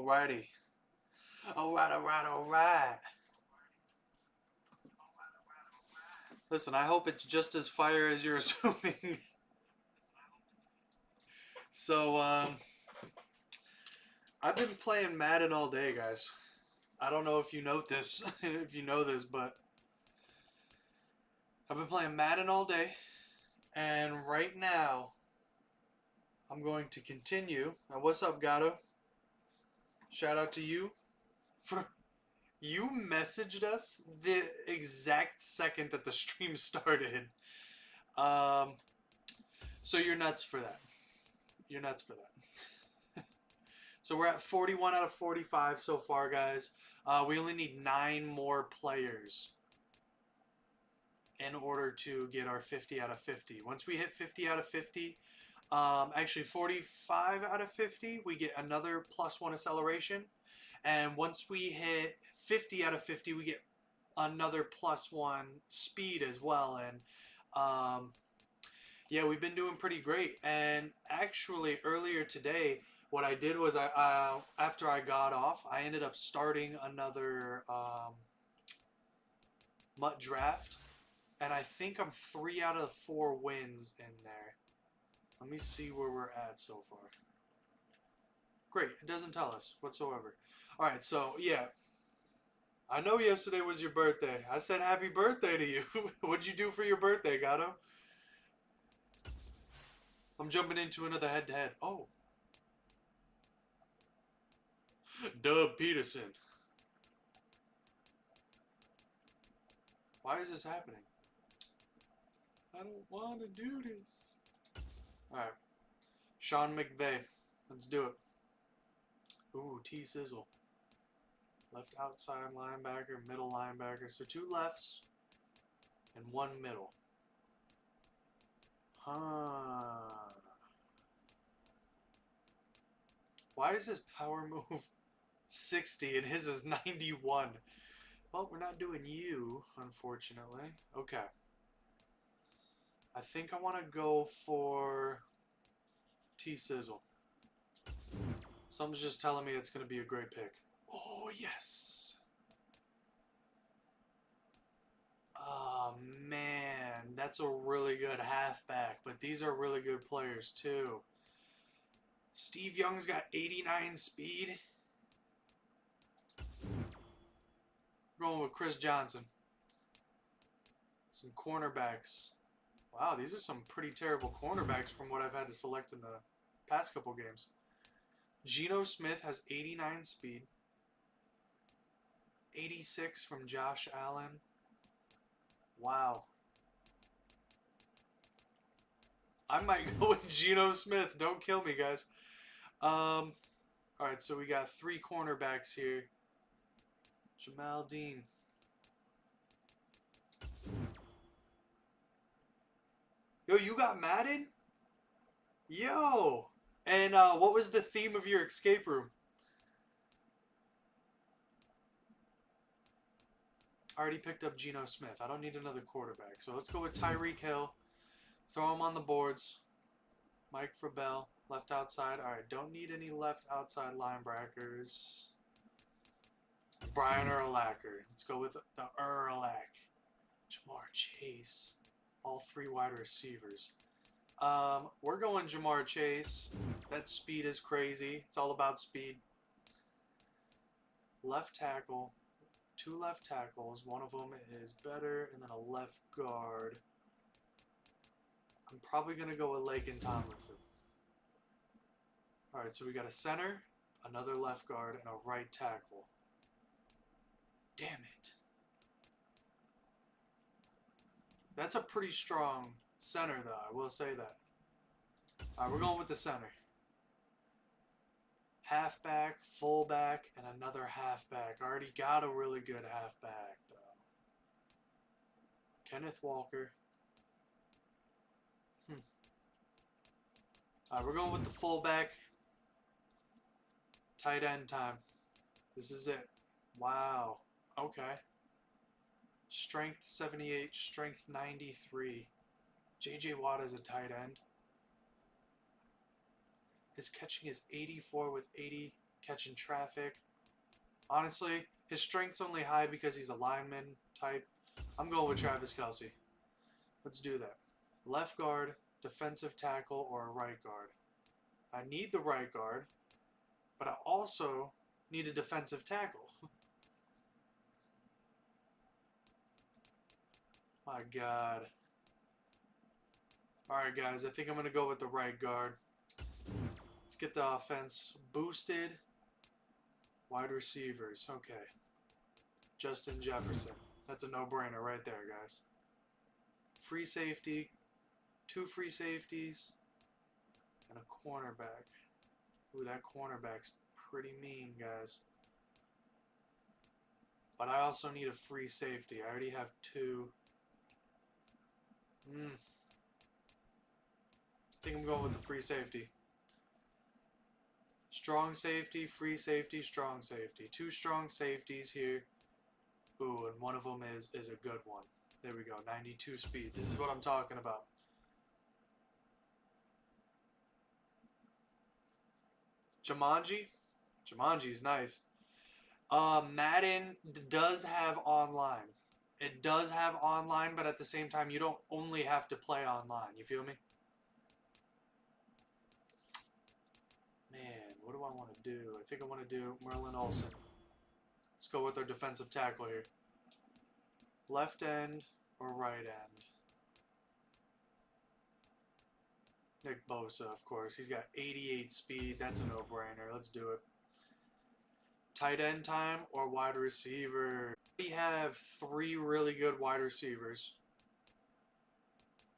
Alrighty. Alright. Listen, I hope it's just as fire as you're assuming. So, I've been playing Madden all day, guys. I don't know if you know this, but I've been playing Madden all day, and right now I'm going to continue. And what's up, Gato? Shout out to you for you messaged us the exact second that the stream started. Um, so you're nuts for that. You're nuts for that. So we're at 41 out of 45 so far, guys. We only need 9 more players in order to get our 50 out of 50. Once we hit 50 out of 50, actually 45 out of 50, we get another +1 acceleration. And once we hit 50 out of 50, we get another +1 speed as well. And yeah, we've been doing pretty great. And actually, earlier today, what I did was after I got off, I ended up starting another MUT draft, and I think I'm 3 out of 4 wins in there. Let me see where we're at so far. Great, it doesn't tell us whatsoever. All right, so yeah, I know yesterday was your birthday. I said happy birthday to you. What'd you do for your birthday, Gato? I'm jumping into another head-to-head. Oh. Doug Peterson. Why is this happening? I don't want to do this. Alright. Sean McVay. Let's do it. Ooh, T-Sizzle. Left outside linebacker, middle linebacker. So 2 lefts and 1 middle. Huh. Why is his power move 60 and his is 91? Well, we're not doing you, unfortunately. Okay. I think I want to go for T-Sizzle. Something's just telling me it's going to be a great pick. Oh, yes. Oh, man. That's a really good halfback. But these are really good players, too. Steve Young's got 89 speed. Going with Chris Johnson. Some cornerbacks. Wow, these are some pretty terrible cornerbacks from what I've had to select in the past couple games. Geno Smith has 89 speed. 86 from Josh Allen. Wow. I might go with Geno Smith. Don't kill me, guys. Alright, so we got 3 cornerbacks here. Jamal Dean. Yo, you got Madden? Yo! And what was the theme of your escape room? I already picked up Geno Smith. I don't need another quarterback. So let's go with Tyreek Hill. Throw him on the boards. Mike Frabell, left outside. Alright, don't need any left outside linebackers. Brian Urlacher. Let's go with the Urlach. Jamar Chase. All 3 wide receivers. We're going Jamar Chase. That speed is crazy. It's all about speed. Left tackle. 2 left tackles. One of them is better. And then a left guard. I'm probably going to go with Laken Tomlinson. Alright, so we got a center, another left guard, and a right tackle. Damn it. That's a pretty strong center, though. I will say that. Alright, we're going with the center. Halfback, fullback, and another halfback. I already got a really good halfback, though. Kenneth Walker. Alright, we're going with the fullback. Tight end time. This is it. Wow. Okay. Strength 78, strength 93. J.J. Watt is a tight end. His catching is 84 with 80 catching traffic. Honestly, his strength's only high because he's a lineman type. I'm going with Travis Kelce. Let's do that. Left guard, defensive tackle, or a right guard. I need the right guard, but I also need a defensive tackle. My God. Alright, guys. I think I'm going to go with the right guard. Let's get the offense boosted. Wide receivers. Okay. Justin Jefferson. That's a no-brainer right there, guys. Free safety. 2 free safeties. And a cornerback. Ooh, that cornerback's pretty mean, guys. But I also need a free safety. I already have 2. I think I'm going with the free safety. Strong safety, free safety, strong safety. 2 strong safeties here. Ooh, and one of them is a good one. There we go, 92 speed. This is what I'm talking about. Jumanji? Jumanji's nice. Madden does have online. It does have online, but at the same time, you don't only have to play online. You feel me? Man, what do I want to do? I think I want to do Merlin Olsen. Let's go with our defensive tackle here. Left end or right end? Nick Bosa, of course. He's got 88 speed. That's a no-brainer. Let's do it. Tight end time or wide receiver? We have 3 really good wide receivers.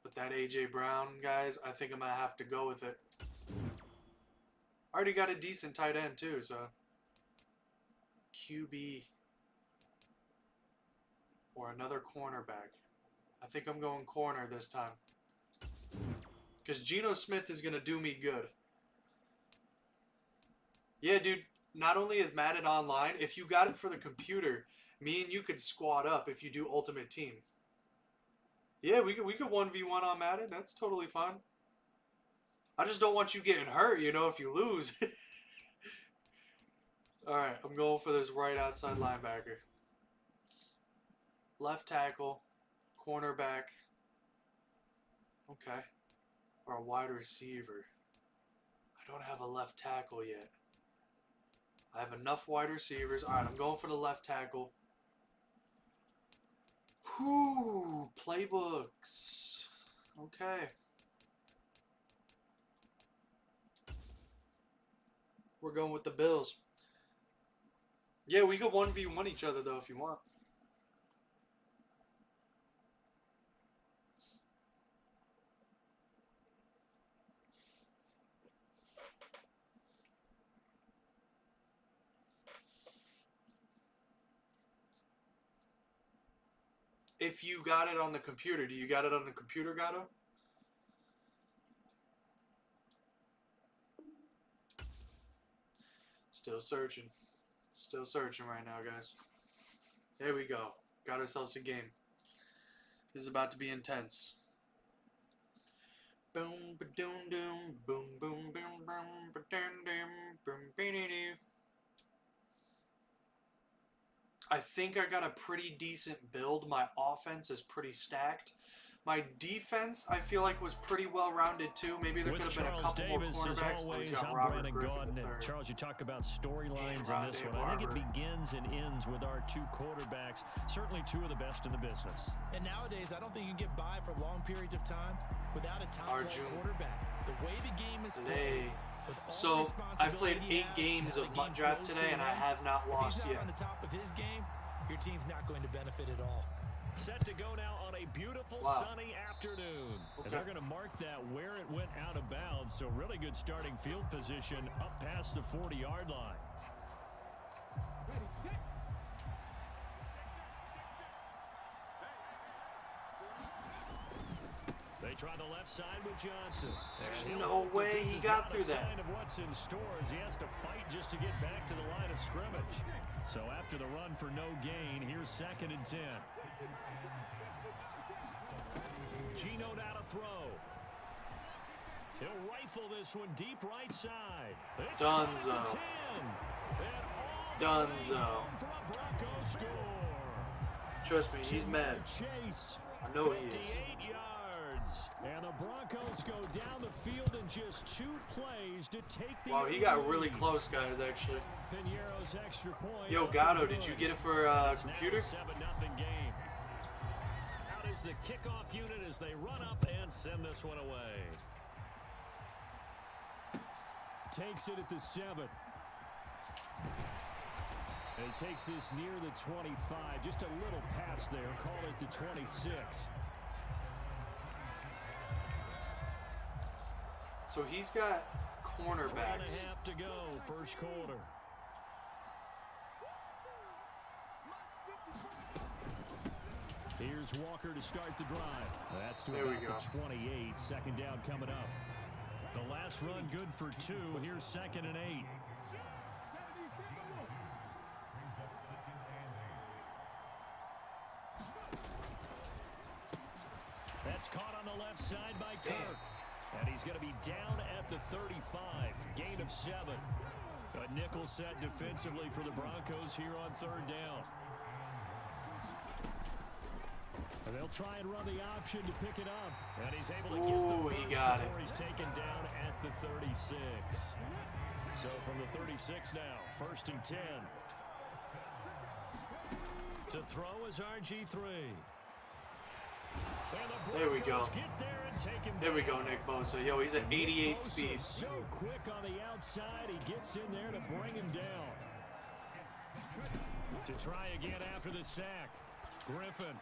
But that A.J. Brown, guys, I think I'm going to have to go with it. I already got a decent tight end, too, so. QB. Or another cornerback. I think I'm going corner this time. Because Geno Smith is going to do me good. Yeah, dude. Not only is Madden online, if you got it for the computer, me and you could squad up if you do Ultimate Team. Yeah, we could 1v1 on Madden. That's totally fine. I just don't want you getting hurt, you know, if you lose. Alright, I'm going for this right outside linebacker. Left tackle. Cornerback. Okay. Or a wide receiver. I don't have a left tackle yet. I have enough wide receivers. Alright, I'm going for the left tackle. Whew, playbooks. Okay. We're going with the Bills. Yeah, we could 1v1 each other, though, if you want. If you got it on the computer. Do you got it on the computer, Gato? Still searching. Still searching right now, guys. There we go. Got ourselves a game. This is about to be intense. Boom, ba-doom, doom, boom, boom, boom, boom, ba-dum, dum, boom, be-dee-dee. I think I got a pretty decent build. My offense is pretty stacked. My defense, I feel like, was pretty well-rounded, too. Maybe there could have been a couple more cornerbacks, but he's got Robert Griffin III. Charles, you talk about storylines in this one. I think it begins and ends with our 2 quarterbacks, certainly 2 of the best in the business. And nowadays, I don't think you can get by for long periods of time without a top-flight quarterback. The way the game is played. So, I've played 8 games of MUT Draft today, and I have not lost yet. If he's not on the top of his game, your team's not going to benefit at all. Set to go now on a beautiful sunny afternoon. And they're going to mark that where it went out of bounds. So really good starting field position up past the 40-yard line. They try the left side with Johnson. There's no way he got through that. Sign of what's in store as he has to fight just to get back to the line of scrimmage. So after the run for no gain, here's 2nd and 10. Geno now to throw. He'll rifle this one deep right side. It's Dunzo. 10. Dunzo. Trust me, he's mad. I know he is. And the Broncos go down the field in just 2 plays to take the Wow, he got really close, guys, actually. Piñeiro's extra point. Yo, Gatto, did you get it for computer? 7-0 game. Out is the kickoff unit as they run up and send this one away. Takes it at the 7. And he takes this near the 25. Just a little pass there. Call it the 26. So he's got cornerbacks. 3.5 to go, first quarter. Here's Walker to start the drive. That's to about the 28. Second down coming up. The last run good for 2. Here's 2nd and 8. That's caught on the left side by Kirk. And he's going to be down at the 35. Gain of 7. A nickel set defensively for the Broncos here on 3rd down. And they'll try and run the option to pick it up. And he's able to get the first before he's taken down at the 36. So from the 36 now, 1st and 10. To throw is RG3. There we go. There we go, Nick Bosa. Yo, he's at 88 speed. So quick on the outside, he gets in there to bring him down. To try again after the sack. Griffin.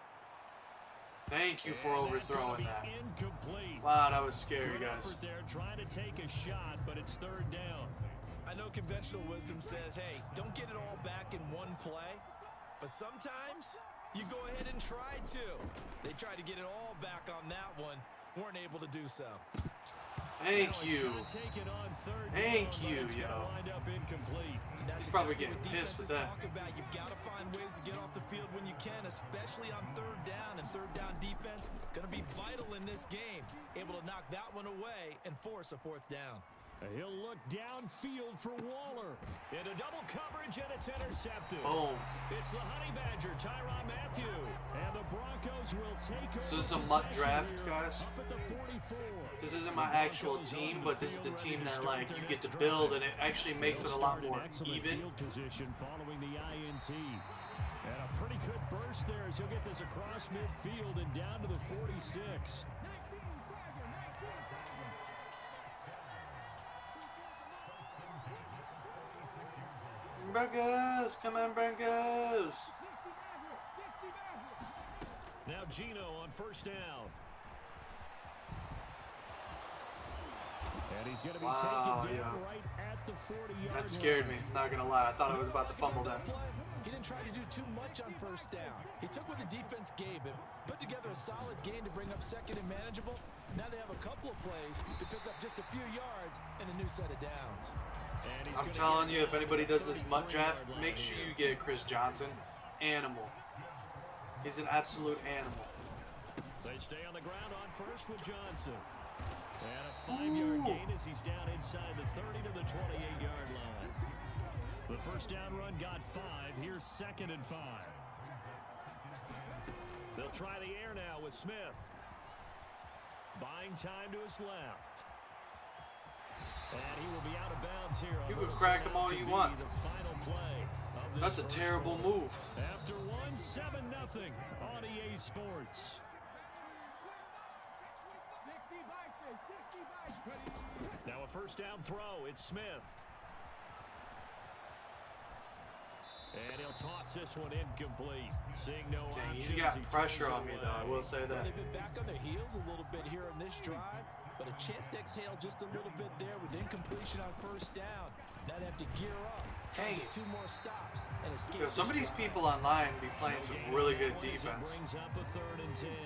Thank you for overthrowing that. Incomplete. Wow, that was scary, guys. There trying to take a shot, but it's 3rd down. I know conventional wisdom says, hey, don't get it all back in one play. But sometimes you go ahead and try to. They tried to get it all back on that one. Weren't able to do so. Thank you. Thank you, yo. He's probably getting pissed with that. You've got to find ways to get off the field when you can, especially on 3rd down. And 3rd down defense going to be vital in this game. Able to knock that one away and force a 4th down. He'll look downfield for Waller. Into double coverage, and it's intercepted. Boom. It's the Honey Badger, Tyrann Mathieu. And the Broncos will take over. So this is a mutt draft, guys. Up at the 44. This isn't my actual team, but this is the team that, like, you get to build, and it actually makes it a lot more even. Position following the INT. And a pretty good burst there as he'll get this across midfield and down to the 46. Broncos, come on, Broncos. Now Gino on 1st down. And he's going to be taken down right at the 40-yard line. That scared me, not going to lie. I thought I was about to fumble that. He didn't try to do too much on 1st down. He took what the defense gave him, put together a solid gain to bring up 2nd and manageable. Now they have a couple of plays to pick up just a few yards and a new set of downs. I'm telling you, if anybody does this mutt draft, make sure you get Chris Johnson. Animal. He's an absolute animal. They stay on the ground on 1st with Johnson. And a 5-yard gain as he's down inside the 30 to the 28-yard line. The 1st down run got 5. Here's 2nd and 5. They'll try the air now with Smith. Buying time to his left. And he will be out of bounds here. You can crack him all you want. That's a terrible move. After 7-0 on EA Sports. Now a 1st down throw. It's Smith. And he'll toss this one incomplete. Seeing no options. He's got pressure on me, though. I will say that. They've been back on their heels a little bit here in this drive, but a chance to exhale just a little bit there with incompletion on 1st down. Now they have to gear up. Dang it. 2 more stops and escape. Yo, some of these people online be playing some really good defense.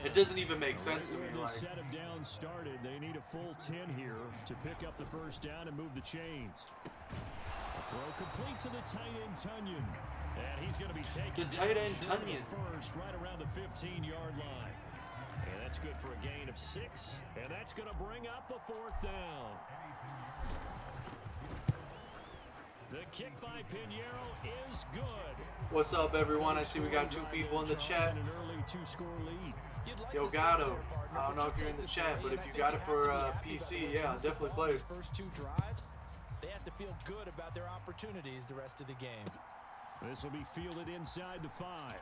It doesn't even make sense to me. Like, set of downs started. They need a full 10 here to pick up the 1st down and move the chains. A throw complete to the tight end Tunyon. And he's going to be taken the tight end Tunyon. First, right around the 15-yard line. And that's good for a gain of 6. And that's going to bring up a 4th down. The kick by Pinheiro is good. What's up, everyone? I see we got 2 people in the chat. An early 2-score lead. Yo, Gatto. I don't know if you're in the chat, but if you got it for PC, yeah, definitely play it. First 2 drives, they have to feel good about their opportunities the rest of the game. This will be fielded inside the 5.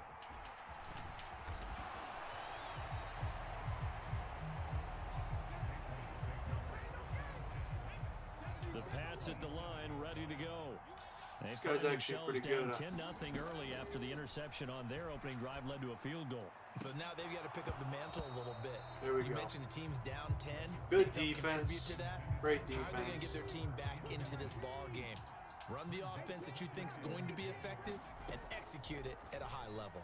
The Pats at the line, ready to go. This guy's actually pretty good. 10-0 early after the interception on their opening drive led to a field goal. So now they've got to pick up the mantle a little bit. There we go. You mentioned the team's down 10. Good defense. Great defense. How are they going to get their team back into this ball game? Run the offense that you think is going to be effective and execute it at a high level.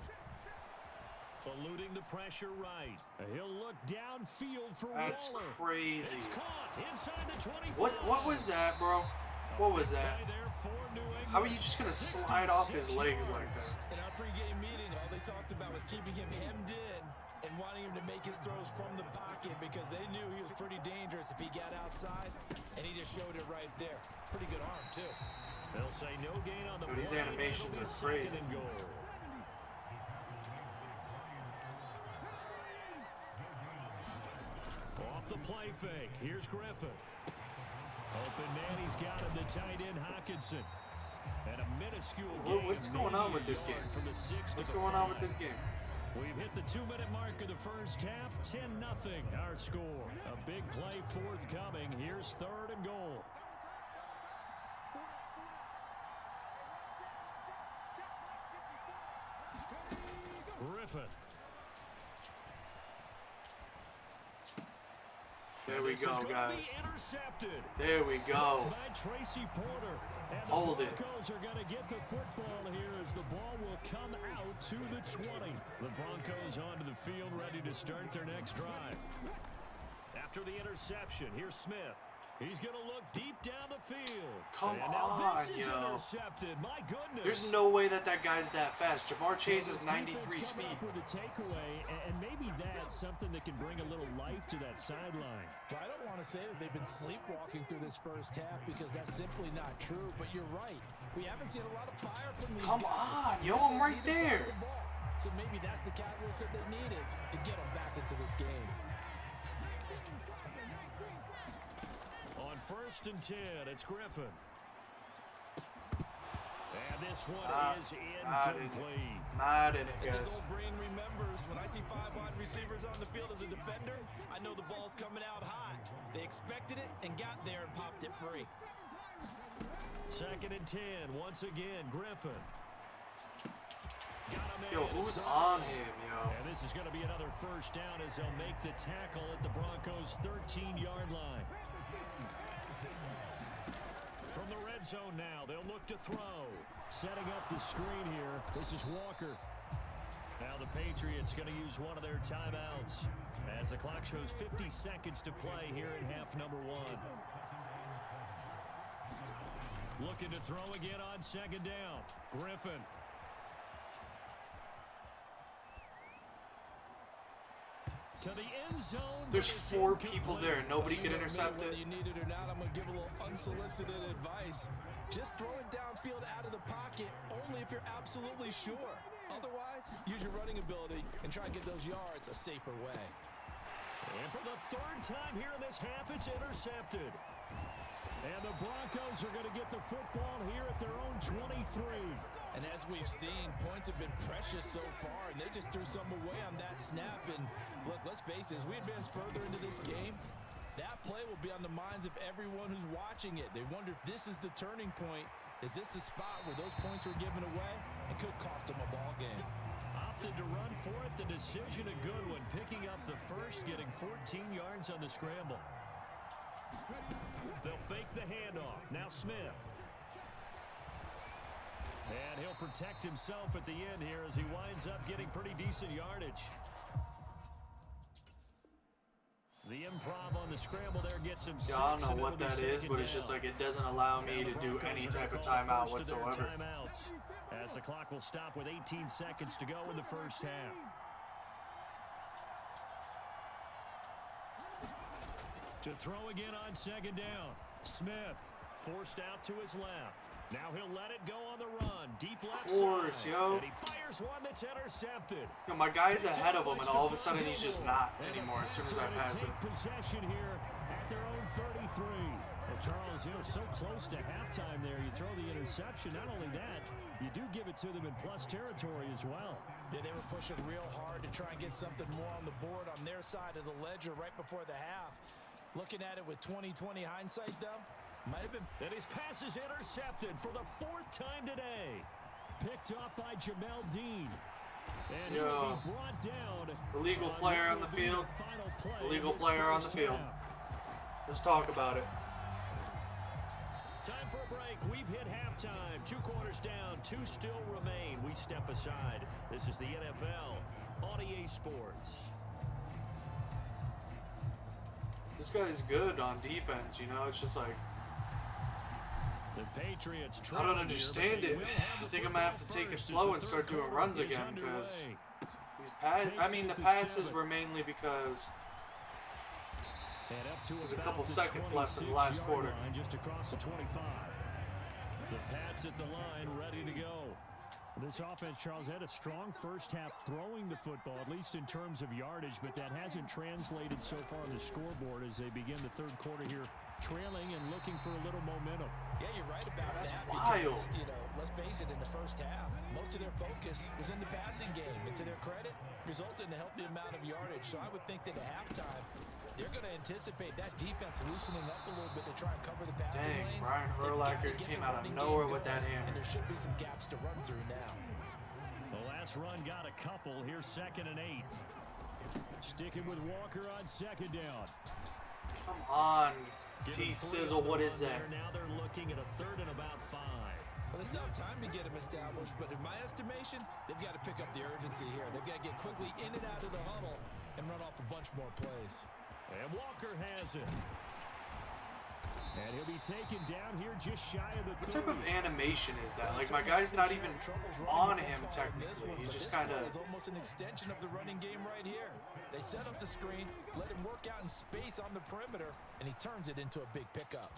Eluding the pressure right. He'll look downfield for That's Waller. crazy. It's caught inside the 25. What was that, bro? What was that? How are you just gonna slide off his legs like that? In our pregame meeting, all they talked about was keeping him hemmed in and wanting him to make his throws from the pocket because they knew he was pretty dangerous if he got outside, and he just showed it right there. Pretty good arm, too. They'll say no gain on the Dude, these play. animations It'll be are crazy. 2nd and goal. Off the play fake. Here's Griffin. Open man, he's got him, the tight end Hawkinson. And a minuscule gain. What's going on with this game? From the 6 What's to the going 5. on with this game? We've hit the 2-minute mark of the first half. 10-0 our score. A big play forthcoming. Here's 3rd and goal. Griffin. There we go, guys. Intercepted. There we go. By Tracy Porter. And Hold the it. Broncos are going to get the football here as the ball will come out to the 20. The Broncos onto the field ready to start their next drive. After the interception, here's Smith. He's going to look deep down the field. Come and now on, this is yo. intercepted. My goodness. There's no way that guy's that fast. Jamar Chase is 93 Defense speed. coming up with a takeaway, and maybe that's something that can bring a little life to that sideline. Well, I don't want to say that they've been sleepwalking through this first half because that's simply not true, but you're right. We haven't seen a lot of fire from these Come guys. on, yo, I'm right there. So maybe that's the catalyst that they needed to get them back into this game. On 1st and 10, it's Griffin. And this one is incomplete. Not in it, As guys. his old brain remembers, when I see 5 wide receivers on the field as a defender, I know the ball's coming out high. They expected it and got there and popped it free. 2nd and 10, once again, Griffin. Got him in. Yo, who's on him, yo? And this is going to be another first down as they'll make the tackle at the Broncos' 13-yard line. From the red zone now, they'll look to throw. Setting up the screen here, this is Walker. Now the Patriots going to use one of their timeouts as the clock shows 50 seconds to play here in half number 1. Looking to throw again on 2nd down. Griffin. To the end zone. There's 4 people there. Nobody could intercept it. Whether you need it or not, I'm going to give a little unsolicited advice. Just throw it downfield out of the pocket only if you're absolutely sure. Otherwise, use your running ability and try and get those yards a safer way. And for the 3rd time here in this half, it's intercepted. And the Broncos are going to get the football here at their own 23. And as we've seen, points have been precious so far, and they just threw some away on that snap. And look, let's face it, as we advance further into this game, that play will be on the minds of everyone who's watching it. They wonder if this is the turning point. Is this the spot where those points were given away? It could cost them a ball game. Opted to run for it. The decision a good one. Picking up the first, getting 14 yards on the scramble. They'll fake the handoff. Now Smith. And he'll protect himself at the end here as he winds up getting pretty decent yardage. The improv on the scramble there gets him 6. Yeah, I don't know what that is, but it's just like it doesn't allow me to do any type of timeout whatsoever. As the clock will stop with 18 seconds to go in the first half. To throw again on 2nd down. Smith forced out to his left. Now he'll let it go on the run. Deep left Of course, side. yo. And he fires one that's intercepted. You know, my guy's ahead of him, and all of a sudden he's just not anymore as soon as I pass it. Possession here at their own 33. Well, Charles, you know, so close to halftime there. You throw the interception. Not only that, you do give it to them in plus territory as well. Yeah, they were pushing real hard to try and get something more on the board on their side of the ledger right before the half. Looking at it with 20/20 hindsight, though, might have been. And his pass is intercepted for the 4th time today. Picked off by Jamel Dean. And he will be brought down. Illegal player on the field. Illegal player on the field. Let's talk about it. Time for a break. We've hit halftime. 2 quarters down. 2 still remain. We step aside. This is the NFL on EA Sports. This guy's good on defense, you know. It's just like, The Patriots I don't understand it. I think I'm gonna have to take it slow and start doing runs again because the passes were mainly because there's a couple seconds left in the last quarter. Just across the 25. The Pats at the line, ready to go. This offense, Charles, had a strong first half throwing the football, at least in terms of yardage, but that hasn't translated so far on the scoreboard as they begin the 3rd quarter here, trailing and looking for a little momentum. Yeah, you're right about That's that. wild. Because, you know, let's face it, in the first half, most of their focus was in the passing game. And to their credit, resulted in a healthy amount of yardage. So I would think that at halftime, they're going to anticipate that defense loosening up a little bit to try and cover the passing Dang, lanes. Brian They've Urlacher gotta get came the out of running nowhere game with that going, hammer. And there should be some gaps to run through now. The last run got a couple. Here's 2nd and 8. Sticking with Walker on 2nd down. Come on, T-Sizzle, what is that? Now they're looking at a 3rd and about 5. Well, they still have time to get him established, but in my estimation, they've got to pick up the urgency here. They've got to get quickly in and out of the huddle and run off a bunch more plays. And Walker has it. And he'll be taken down here just shy of the 30. What type of animation is that? Like, my guy's not even on him technically. He's just kind of... It's almost an extension of the running game right here. They set up the screen, let him work out in space on the perimeter, and he turns it into a big pickup.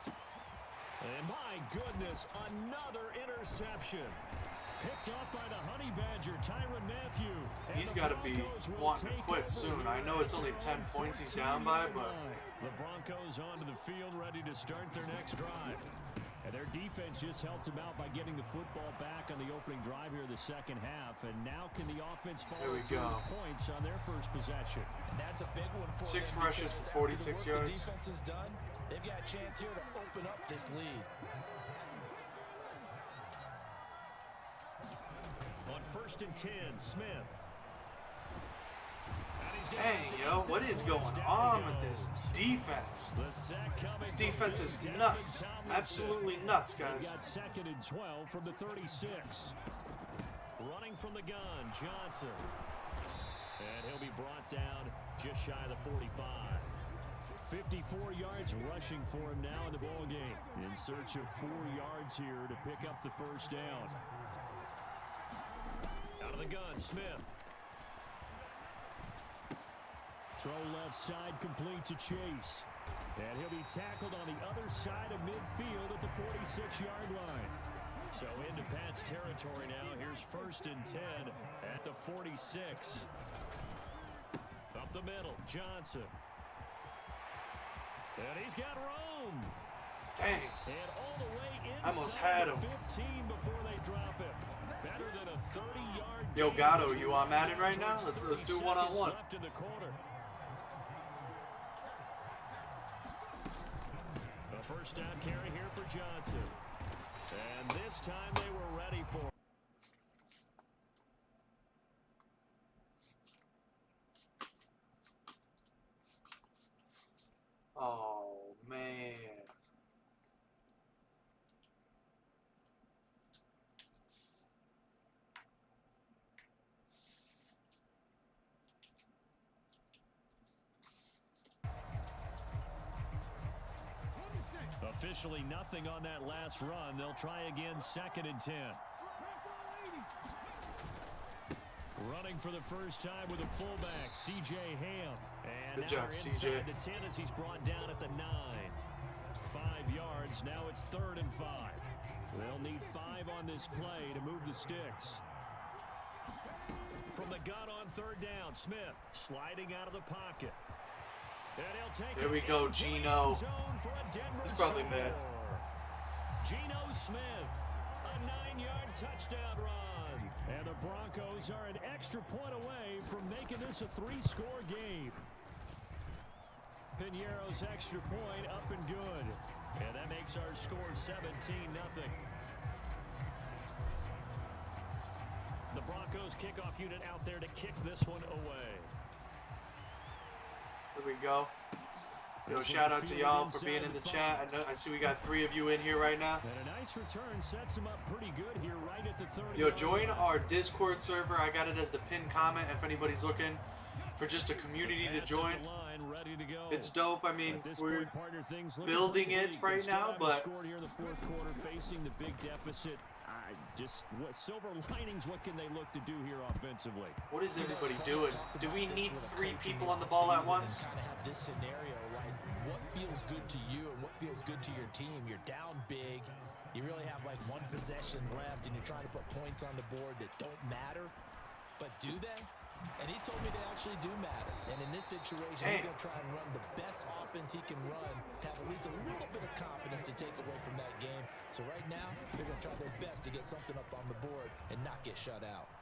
And my goodness, another interception. Picked off by the Honey Badger, Tyrann Mathieu. He's got to be wanting to quit soon. I know it's only 10 points he's down by, but... The Broncos onto the field, ready to start their next drive. And their defense just helped them out by getting the football back on the opening drive here in the 2nd half. And now can the offense follow through with points on their first possession? And that's a big one for 6 them rushes because for after the 46 work yards. The defense is done. They've got a chance here to open up this lead. On 1st and 10, Smith. Dang, yo, what is going on with this defense? This defense is nuts. Absolutely nuts, guys. Got 2nd and 12 from the 36. Running from the gun, Johnson. And he'll be brought down just shy of the 45. 54 yards rushing for him now in the ball game. In search of 4 yards here to pick up the 1st down. Out of the gun, Smith. Throw left side complete to Chase. And he'll be tackled on the other side of midfield at the 46-yard line. So into Pat's territory now. Here's 1st and 10 at the 46. Up the middle, Johnson. And he's got room. Dang. And all the way inside I almost had him. 15 before they drop him. Better than a 30-yard Yo, Gatto, you on Madden right now? Let's do one-on-one. Left in the quarter. A 1st down carry here for Johnson. And this time they were ready for it. Oh, man. Officially nothing on that last run. They'll try again 2nd and 10. Running for the first time with a fullback, C.J. Ham. And Good job, now CJ. inside the 10 as he's brought down at the 9. 5 yards. yards. Now it's 3rd and 5. They'll need 5 on this play to move the sticks. From the gun on 3rd down, Smith sliding out of the pocket. And he'll take There we go, Geno. He's probably mad. Geno Smith, a 9-yard touchdown run. And the Broncos are an extra point away from making this a 3-score game. Piñeiro's extra point up and good. And that makes our score 17-0. The Broncos kickoff unit out there to kick this one away. Here we go. Yo, shout out to y'all for being in the chat. I see we got 3 of you in here right now. And a nice return sets him up pretty good here right at the 30. Yo, join our Discord server. I got it as the pinned comment if anybody's looking for just a community to join. It's dope. I mean, we're building it right now, but here in the 4th quarter, facing the big deficit. What silver linings? What can they look to do here offensively? What is everybody doing? Do we need 3 people on the ball at once? Kind of have this scenario, right? What feels good to you and what feels good to your team? You're down big. You really have like 1 possession left, and you're trying to put points on the board that don't matter. But do they? And he told me they actually do matter. And in this situation, he's going to try and run the best offense he can run, have at least a little bit of confidence to take away from that game. So right now, they're going to try their best to get something up on the board and not get shut out.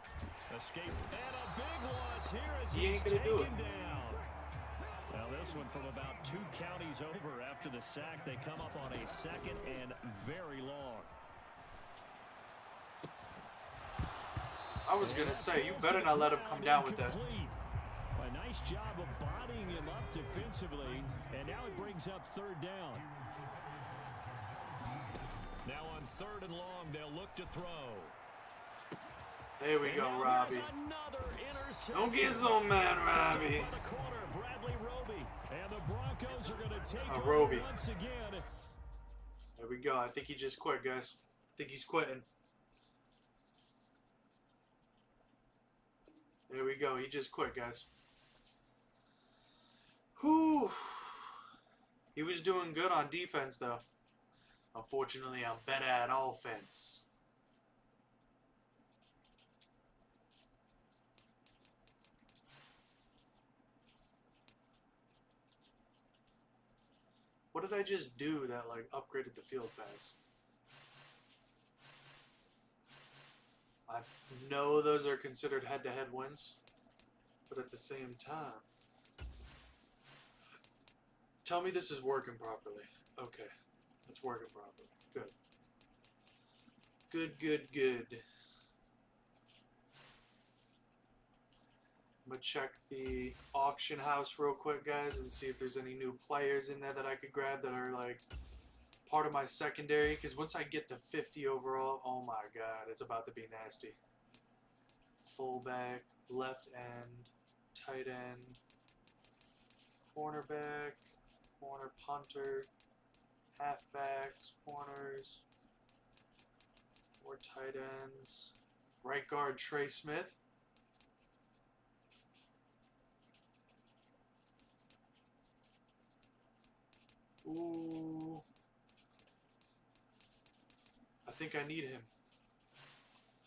Escape. And a big loss here as He he's ain't gonna do taken it. down. Now this one from about 2 counties over after the sack. They come up on a 2nd and very long. I was going to say, you better not let him come down with that. A nice job of bodying him up defensively, and now it brings up 3rd down. Now on 3rd and long, they'll look to throw. There we go, Robbie. Don't get so mad, Robbie. And the Broncos are going to take Roby. once again. There we go. I think he just quit, guys. I think he's quitting. There we go. He just quit, guys. Whew. He was doing good on defense, though. Unfortunately, I'm better at offense. What did I just do that, like, upgraded the field pass? I know those are considered head-to-head wins, but at the same time, tell me this is working properly. Okay, it's working properly. Good. Good, good, good. I'm gonna check the auction house real quick, guys, and see if there's any new players in there that I could grab that are, like, part of my secondary, because once I get to 50 overall, oh my god, it's about to be nasty. Fullback, left end, tight end, cornerback, corner punter, halfbacks, corners, 4 tight ends, right guard Trey Smith. Ooh. I think I need him.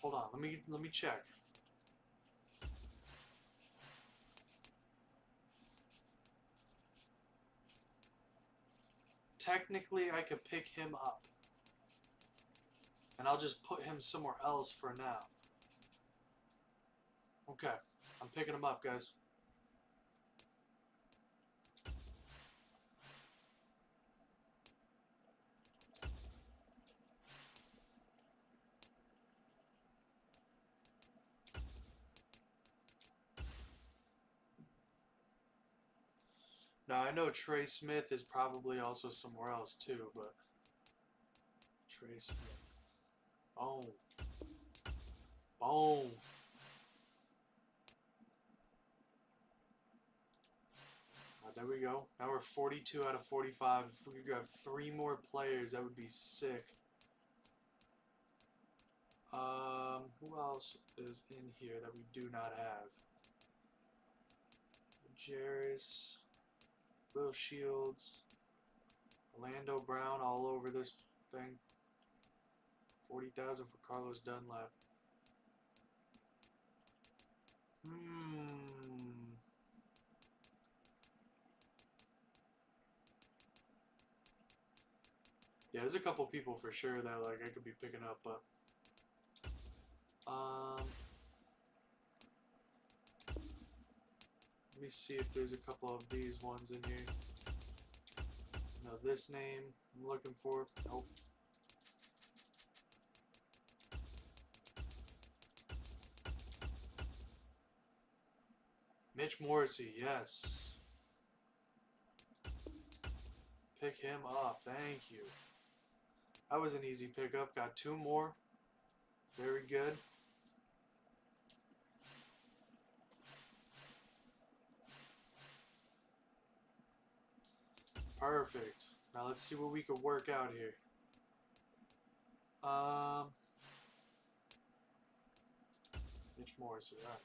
Hold on, let me check. Technically, I could pick him up. And I'll just put him somewhere else for now. Okay, I'm picking him up, guys. Now, I know Trey Smith is probably also somewhere else too, but Trey Smith. Boom. Boom. There we go. Now we're 42 out of 45. If we could grab 3 more players, that would be sick. Who else is in here that we do not have? Jarris. Will Shields, Orlando Brown all over this thing. 40,000 for Carlos Dunlap. Yeah, there's a couple people for sure that like I could be picking up, but let me see if there's a couple of these ones in here. No, this name I'm looking for. Nope. Mitch Morrissey, yes. Pick him up. Thank you. That was an easy pickup. Got 2 more. Very good. Perfect. Now let's see what we could work out here. Mitch Morrissey, alright.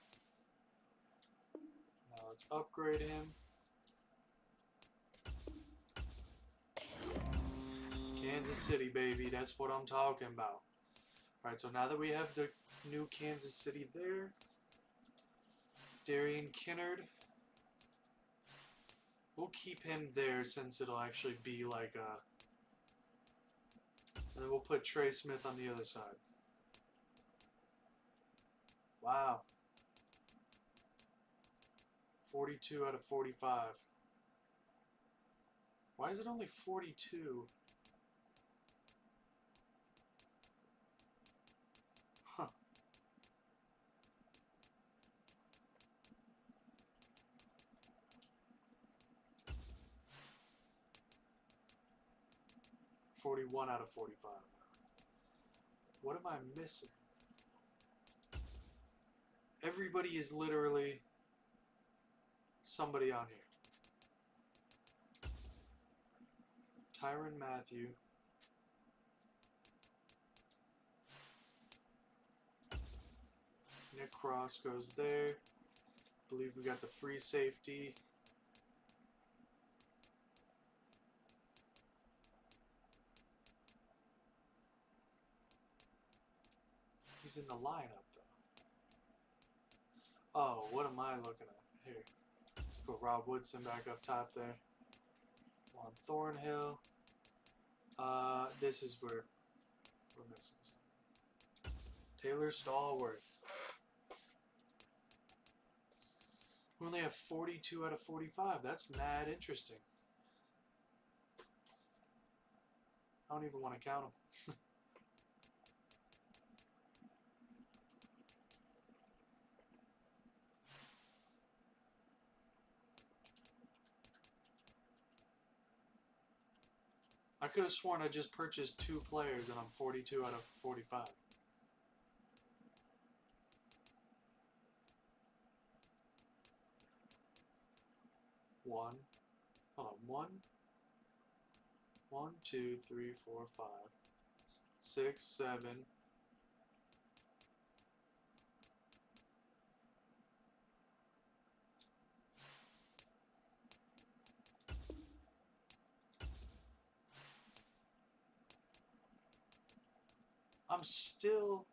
Now let's upgrade him. Kansas City, baby. That's what I'm talking about. Alright, so now that we have the new Kansas City there, Darian Kinnard, we'll keep him there since it'll actually be like a... And then we'll put Trey Smith on the other side. Wow. 42 out of 45. Why is it only 42? Huh. $41 out of 45. What am I missing? Everybody is literally somebody on here. Tyrann Mathieu. Nick Cross goes there. Believe we got the free safety. He's in the lineup though. Oh, what am I looking at here? Let's put Rob Woodson back up top there. On Thornhill. This is where we're missing something. Taylor Stallworth. We only have 42 out of 45. That's mad interesting. I don't even want to count them. I could have sworn I just purchased 2 players and I'm 42 out of 45. One. Hold on. 1, 1, 2, 3, 4, 5, 6, 7. I'm still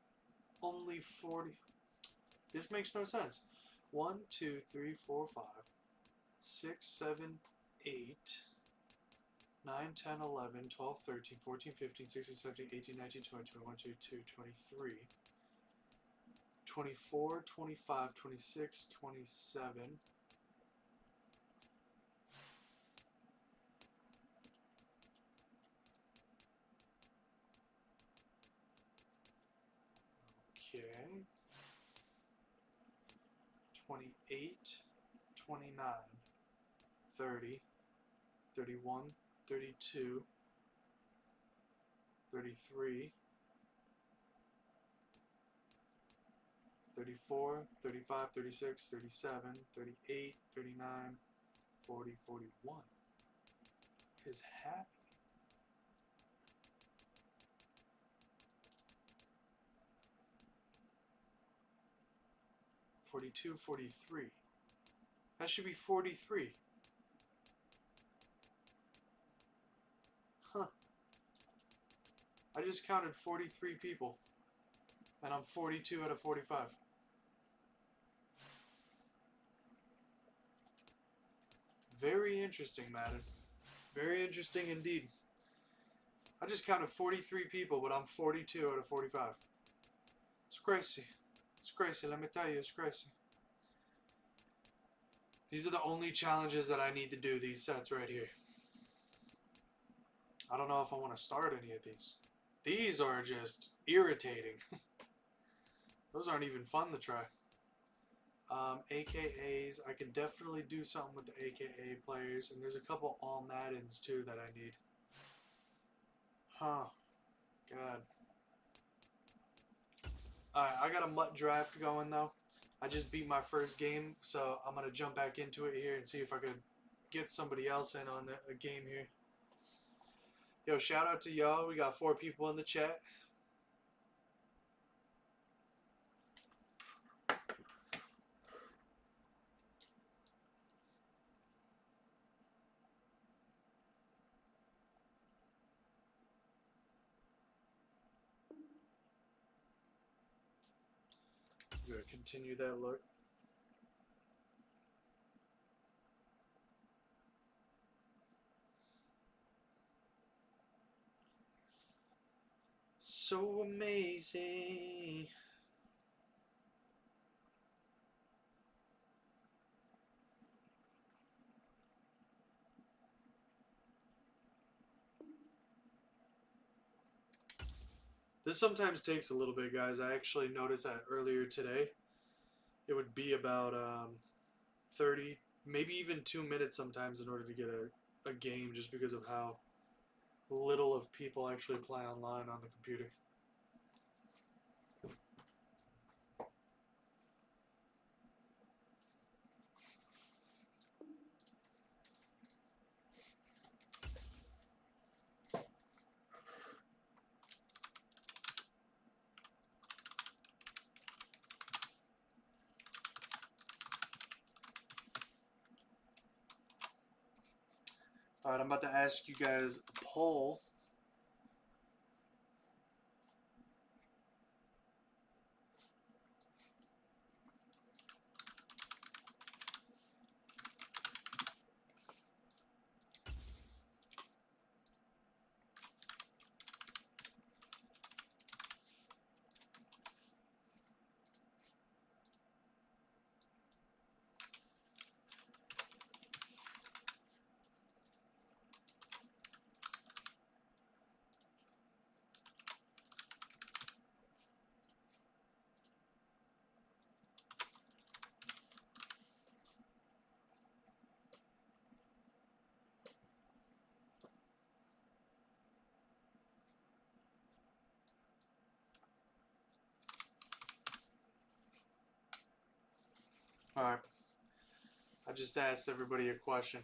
only 40. This makes no sense. 1, 2, 3, 4, 5, 6, 7, 8, 9, 10, 11, 12, 13, 14, 15, 16, 17, 18, 19, 20, 21, 22, 23, 24, 25, 26, 27. Okay. 28, 29, 30, 31, 32, 33, 34, 35, 36, 37, 38, 39, 40, 41. What is happening? 42, 43. That should be 43. I just counted 43 people. And I'm 42 out of 45. Very interesting, Madden. Very interesting indeed. I just counted 43 people, but I'm 42 out of 45. It's crazy. It's crazy, let me tell you, it's crazy. These are the only challenges that I need to do, these sets right here. I don't know if I want to start any of these. These are just irritating. Those aren't even fun to try. AKAs, I can definitely do something with the AKA players, and there's a couple all Maddens too that I need. Huh. God. Alright, I got a MUT draft going though. I just beat my first game, so I'm going to jump back into it here and see if I could get somebody else in on a game here. Yo, shout out to y'all. We got 4 people in the chat. I'm going to continue that look. So amazing. This sometimes takes a little bit, guys. I actually noticed that earlier today. It would be about 30, maybe even 2 minutes sometimes in order to get a game, just because of how little of people actually play online on the computer. Alright, I'm about to ask you guys a poll. Alright. I just asked everybody a question.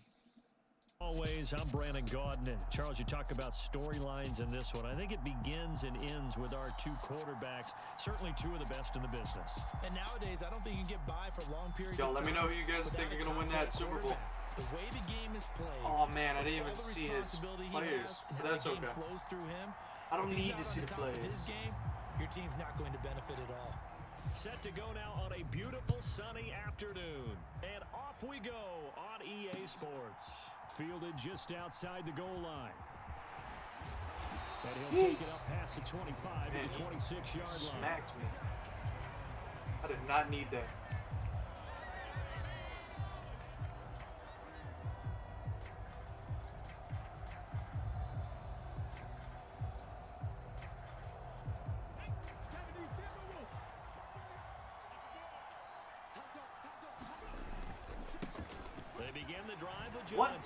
Always, I'm Brandon Gaudin. And Charles, you talk about storylines in this one. I think it begins and ends with our 2 quarterbacks, certainly 2 of the best in the business. And nowadays, I don't think you can get by for long periods Yo, of let time. me know who you guys think are going to win that Super Bowl. The way the game is played. Oh man, I didn't even see his players, but that's okay. Flows through him. I don't need to see the players. His game, your team's not going to benefit at all. Set to go now on a beautiful sunny afternoon. And off we go on EA Sports. Fielded just outside the goal line. And he'll take it up past the 25 to the 26-yard line. Smacked me. I did not need that.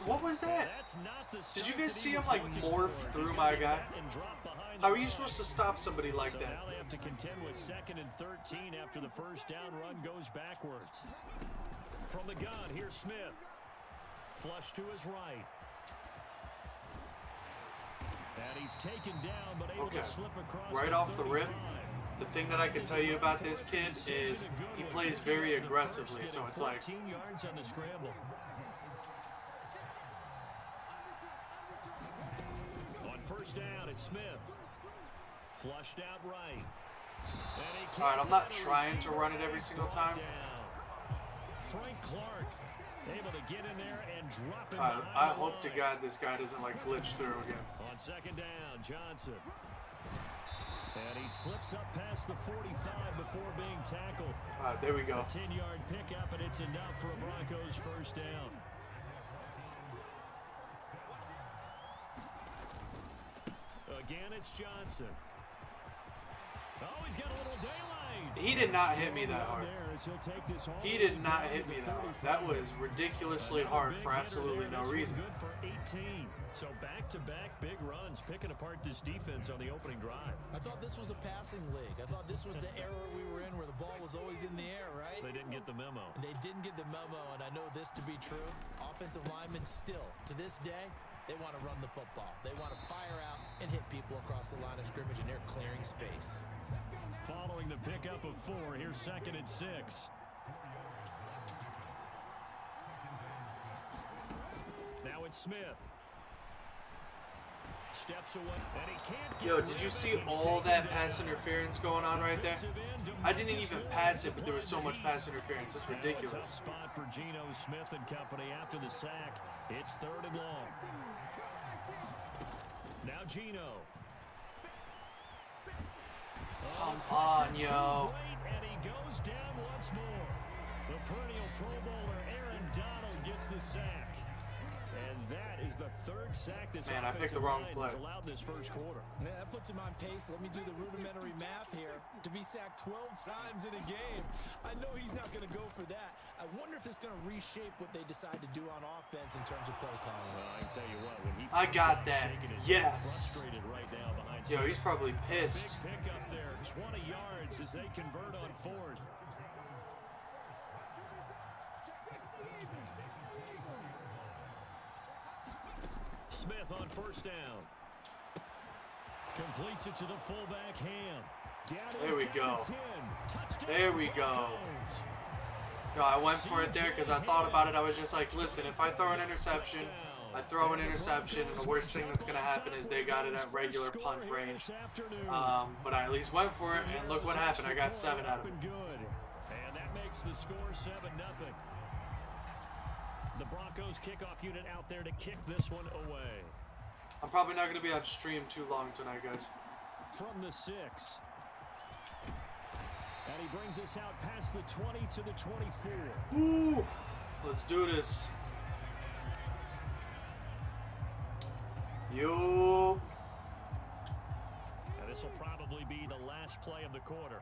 What was that? Did you guys see him like morph through my guy? How are you supposed to stop somebody like that? Now they have to contend with 2nd and 13 after the first down run goes backwards. From the gun, here's Smith. Flush to his right. And he's taken down, but able to slip across right off the rip. The thing that I can tell you about this kid is he plays very aggressively, so it's like 14 yards on the scramble. On first down, it's Smith. Flushed out right. All right, I'm not trying to run it every single time. Frank Clark able to get in there and drop it. I hope to God this guy doesn't like glitch through again. On second down, Johnson. And he slips up past the 45 before being tackled. All right, there we go. A 10-yard pickup, and it's enough for a Broncos first down. Again, it's Johnson. Oh, he's got a little daylight. He did not hit me that hard. He did not hit me that hard. That was ridiculously hard for absolutely no reason. Good for 18. So back-to-back big runs, picking apart this defense on the opening drive. I thought this was a passing league. I thought this was the era we were in where the ball was always in the air, right? They didn't get the memo. And they didn't get the memo, and I know this to be true. Offensive linemen still, to this day, they want to run the football. They want to fire out and hit people across the line of scrimmage, and they're clearing space. Following the pickup of 4, here's 2nd and 6. Now it's Smith. Steps away, and he can't get. Yo, did you see all that pass interference going on right there? I didn't even pass it, but there was so much pass interference. It's ridiculous. Tough spot for Geno Smith and company after the sack. It's 3rd and long. Now Geno. Come on, yo. And he goes down once more. The perennial Pro Bowler Aaron Donald gets the sack. And that is the 3rd sack this Man, I picked the wrong play. has allowed this first quarter. Yeah, that puts him on pace. Let me do the rudimentary math here. To be sacked 12 times in a game, I know he's not going to go for that. I wonder if it's going to reshape what they decide to do on offense in terms of play calling. Well, I can tell you what, when he I got that. Yes. frustrated right now behind Yo, he's probably pissed. Big pickup there, 20 yards as they convert on 4th. Smith on 1st down. Completes it to the fullback Ham. There we go. There we go. No, I went for it there because I thought about it. I was just like, listen, if I throw an interception, I throw an interception, and the worst thing that's going to happen is they got it at regular punt range. But I at least went for it, and look what happened. I got 7 out of it. And that makes the score 7-0. The Broncos kickoff unit out there to kick this one away. I'm probably not going to be on stream too long tonight, guys. From the 6. And he brings us out past the 20 to the 24. Woo! Let's do this. Yo. This will probably be the last play of the quarter.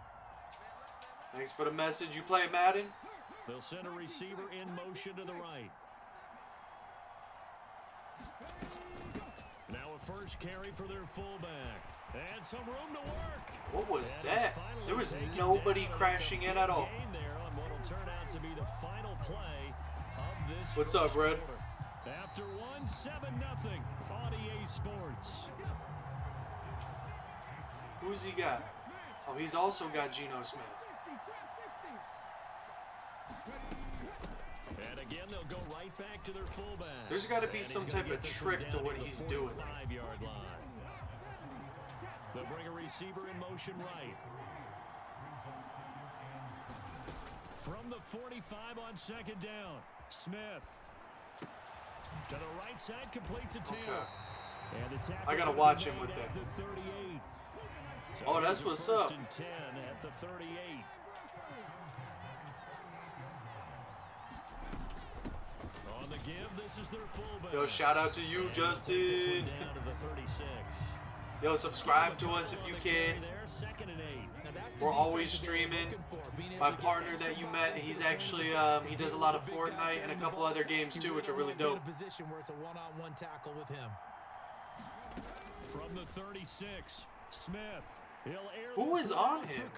Thanks for the message. You play Madden? They'll send a receiver in motion to the right. Now a first carry for their fullback. And some room to work. What was that? There was nobody crashing in at all. There on what will turn out to be the final play of this. What's up, Red? After 7-0 on EA Sports. Who's he got? Oh, he's also got Geno Smith. And again, they'll go right back to their fullback. There's got to be some type of trick to what he's doing. 5-yard line. They'll bring a receiver in motion right. From the 45 on 2nd down, Smith. To the right side, complete to Taylor. Okay. And the I gotta watch him with that. 38. So oh, that's what's up. 1st and 10 at the 38. On the give, this is their fullback. Yo, shout out to you, Justin. Down to the 36. Yo, subscribe to us if you can. We're always streaming. My partner that you met, he's actually he does a lot of Fortnite and a couple other games too, which are really dope. Position where it's a one-on-one tackle with him. From the 36, Smith. Who is on him?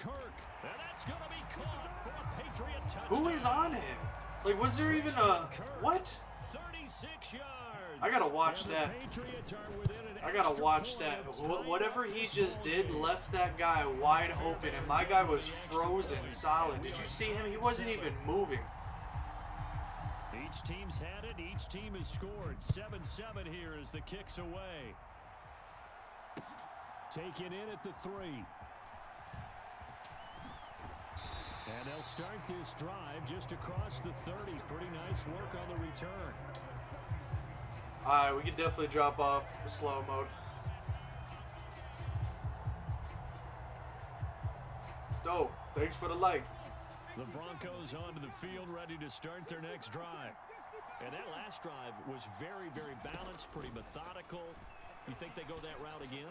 Who is on him? Like, was there even a what? 36 yards. I gotta watch that. I gotta watch that. Whatever he just did left that guy wide open, and my guy was frozen solid. Did you see him? He wasn't even moving. Each team's had it. Each team has scored. 7-7 here as the kick's away. Taken in at the 3. And they'll start this drive just across the 30. Pretty nice work on the return. All right, we can definitely drop off slow mode. Dope. Thanks for the like. The Broncos onto the field, ready to start their next drive. And that last drive was very, very balanced, pretty methodical. You think they go that route again?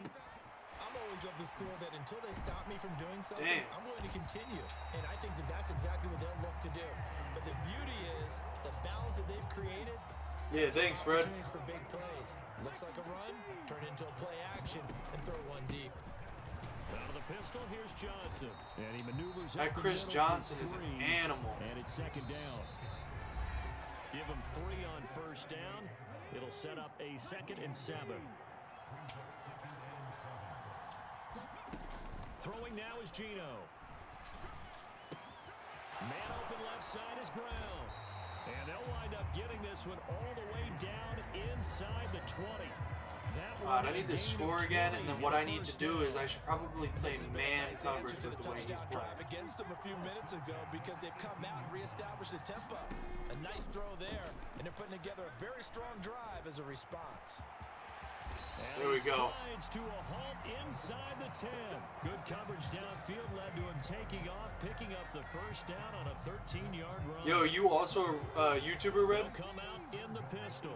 I'm always of the school that until they stop me from doing something, Damn. I'm willing to continue. And I think that that's exactly what they'll look to do. But the beauty is the balance that they've created. Yeah, thanks, Fred. Opportunities for big plays. Looks like a run, turn into a play action, and throw one deep. Out of the pistol, here's Johnson. And he maneuvers That up the Chris middle Johnson for is an 3. animal. And it's second down. Give him 3 on first down. It'll set up a 2nd and 7. Throwing now is Geno. Man open left side is Brown. And they'll wind up getting this one all the way down inside the 20. Alright, I need to score again, and then what I need to do is I should probably play man coverage with the way he's playing. Against them a few minutes ago because they've come out and reestablished the tempo. A nice throw there, and they're putting together a very strong drive as a response. And there we go. Slides to a halt inside the 10. Good coverage downfield led to him taking off, picking up the first down on a 13-yard run. Yo, you also a YouTuber, Red? They'll come out in the pistol.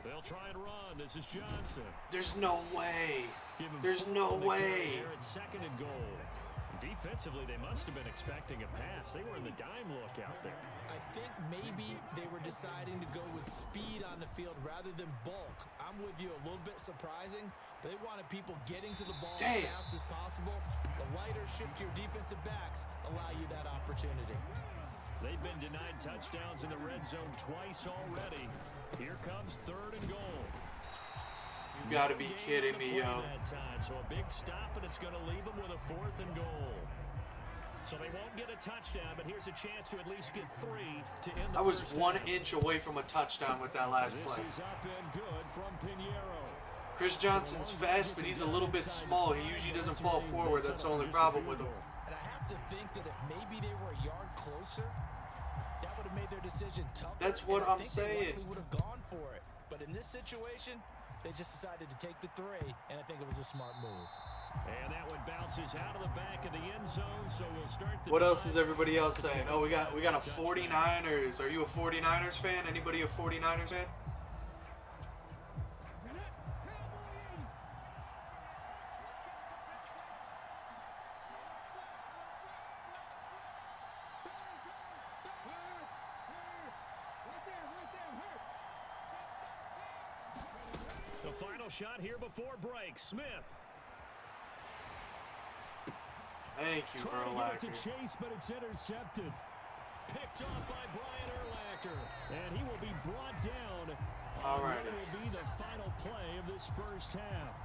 They'll try and run. This is Johnson. There's no way. Give him There's 4 no on the carry way. here at 2nd and goal. Defensively, they must have been expecting a pass. They were in the dime look out there. I think maybe they were deciding to go with speed on the field rather than bulk. I'm with you, a little bit surprising. They wanted people getting to the ball as fast as possible. The lighter shift to your defensive backs allow you that opportunity. They've been denied touchdowns in the red zone twice already. Here comes 3rd and goal. You gotta be kidding me, yo. That time. So a big stop, and it's going to leave them with a 4th and goal. So they won't get a touchdown, but here's a chance to at least get 3 to end the I was first 1 half. inch away from a touchdown with that last play. This is up and good from Pinheiro. Chris Johnson's fast, but he's a little bit small. He usually doesn't fall forward. That's the only problem with him. And I have to think that if maybe they were a yard closer, that would have made their decision tougher. That's what and I I'm think saying. They likely would have gone for it. But in this situation, they just decided to take the 3, and I think it was a smart move. And that one bounces out of the back of the end zone, so we'll start the What else drive. is everybody else saying? Oh, we got a 49ers. Are you a 49ers fan? Anybody a 49ers fan? The final shot here before break. Smith. Thank you, Trying to get it Urlacher. to Chase, but it's intercepted. Picked off by Brian Urlacher. And he will be brought down. All right. What will be the final play of this first half.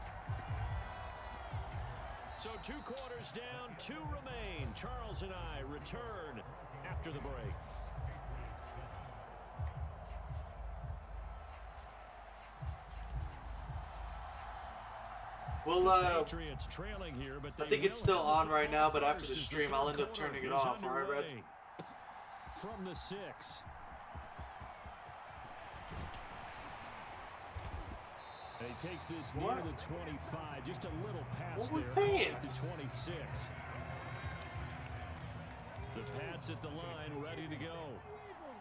So 2 quarters down, 2 remain. Charles and I return after the break. Well, Patriots trailing here, but I think it's still on right now, but after the stream, I'll end up turning it off. All right, Red? From the 6. And he takes this near the 25. Just a little pass What was there that? at the 26. The Pats at the line, ready to go.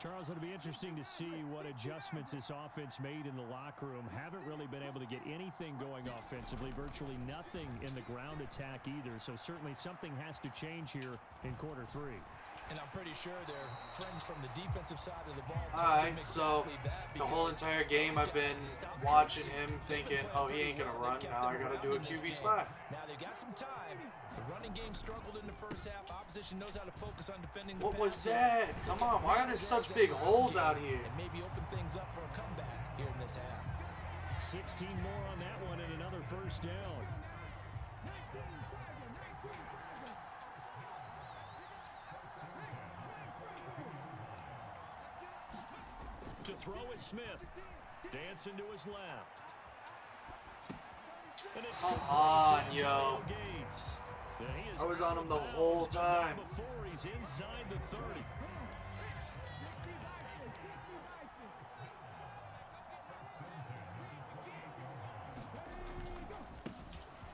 Charles, it'll be interesting to see what adjustments this offense made in the locker room. Haven't really been able to get anything going offensively, virtually nothing in the ground attack either. So certainly something has to change here in quarter 3. And I'm pretty sure they're friends from the defensive side of the ball. Alright, so the whole entire game I've been watching him thinking, oh, he ain't going to run. Now I got to do a QB spy. Now they got some time. The running game struggled in the first half. Opposition knows how to focus on defending the What was pass. that? Come on, why are there such big holes out here? And maybe open things up for a comeback here in this half. 16 more on that one and another first down. To throw is Smith. Dancing to his left. And it's Come complete on, to yo. Gates. And he is I was on him the bounced whole but not time. before he's inside the 30.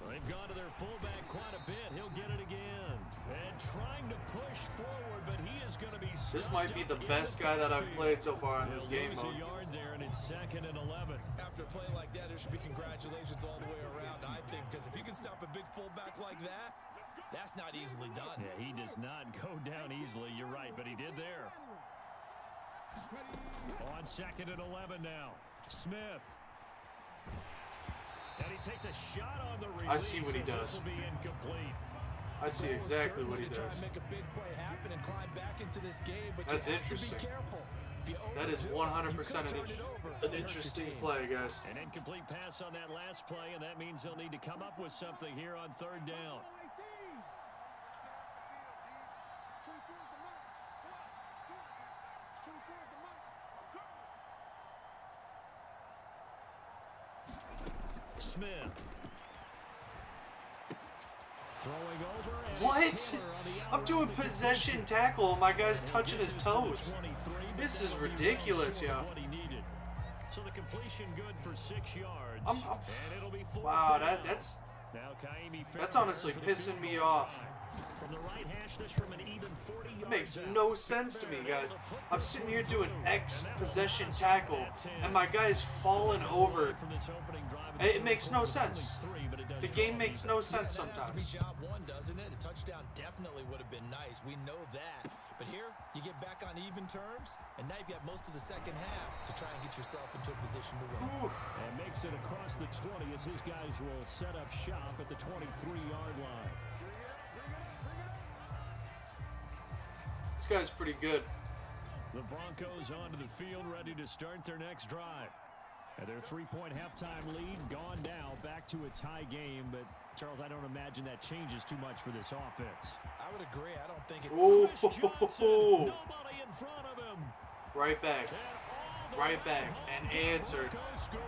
They've gone to their fullback quite a bit. He'll get it again. And trying to push forward, but he is going to be This might be the best guy that I've played so far in this game lose mode. a yard there, and it's 2nd and 11. After a play like that, there should be congratulations all the way around, I think, because if you can stop a big fullback like that, that's not easily done. Yeah, he does not go down easily. You're right, but he did there. On 2nd and 11 now. Smith. And he takes a shot on the release. I see what he does. This will be incomplete. I see exactly what he Try does. and make a big play happen and climb back into this game, but That's you have interesting. To be careful. If you That is overdo it, 100% you could turn it over an and hurt your interesting team. play, guys. An incomplete pass on that last play, and that means they'll need to come up with something here on 3rd down. Smith. Throwing over. And What? it's Taylor on the I'm outer doing of the possession completion. tackle and my guy's And touching his gets this to the toes. 23, but This is that'll be well ridiculous, short of yo. what he needed. So the completion good for 6 yards. I'm- and it'll be 4th Wow, down. that's Now Kaimi that's Fairbairn honestly for the pissing field me goal off. try. From the right hash, this from an even 40 yards It makes out. no sense to me, guys. I'm sitting here doing X possession tackle and my guy's falling over. From this opening drive in It the makes third no quarter, sense. only 3, but it does The draw game a makes defense. no sense That has to be sometimes. job one, doesn't it? A touchdown definitely would have been nice. We know that. But here, you get back on even terms, and now you've got most of the second half to try and get yourself into a position to win. Whew. And makes it across the 20 as his guys will set up shop at the 23-yard line. This guy's pretty good. The Broncos onto the field, ready to start their next drive. And their 3-point halftime lead gone now, back to a tie game. But, Charles, I don't imagine that changes too much for this offense. I would agree. I don't think it... Ooh. Chris Johnson, nobody in front of him. Right back. And all the Right way back. home And for the answered. Broncos score.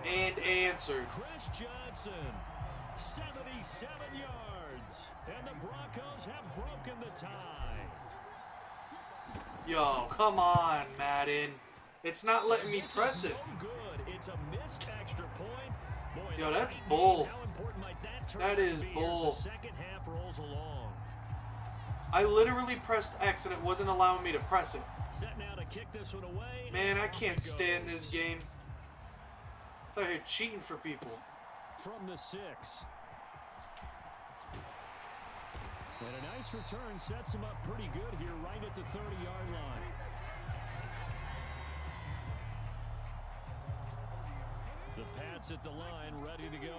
And answered. Chris Johnson, 77 yards. And the Broncos have broken the tie. Yo, come on, Madden. It's not letting me This is press it. no good. It's a missed extra point. Boy, Yo, the that's tight bull. game, how important might that turn That out to is be as bull. the second half rolls along. I literally pressed X and it wasn't allowing me to press it. Set now to kick this one away. Man, I and can't off it stand this goes. game. It's out here cheating for people. From the 6. And a nice return sets him up pretty good here right at the 30-yard line. The Pats at the line, ready to go.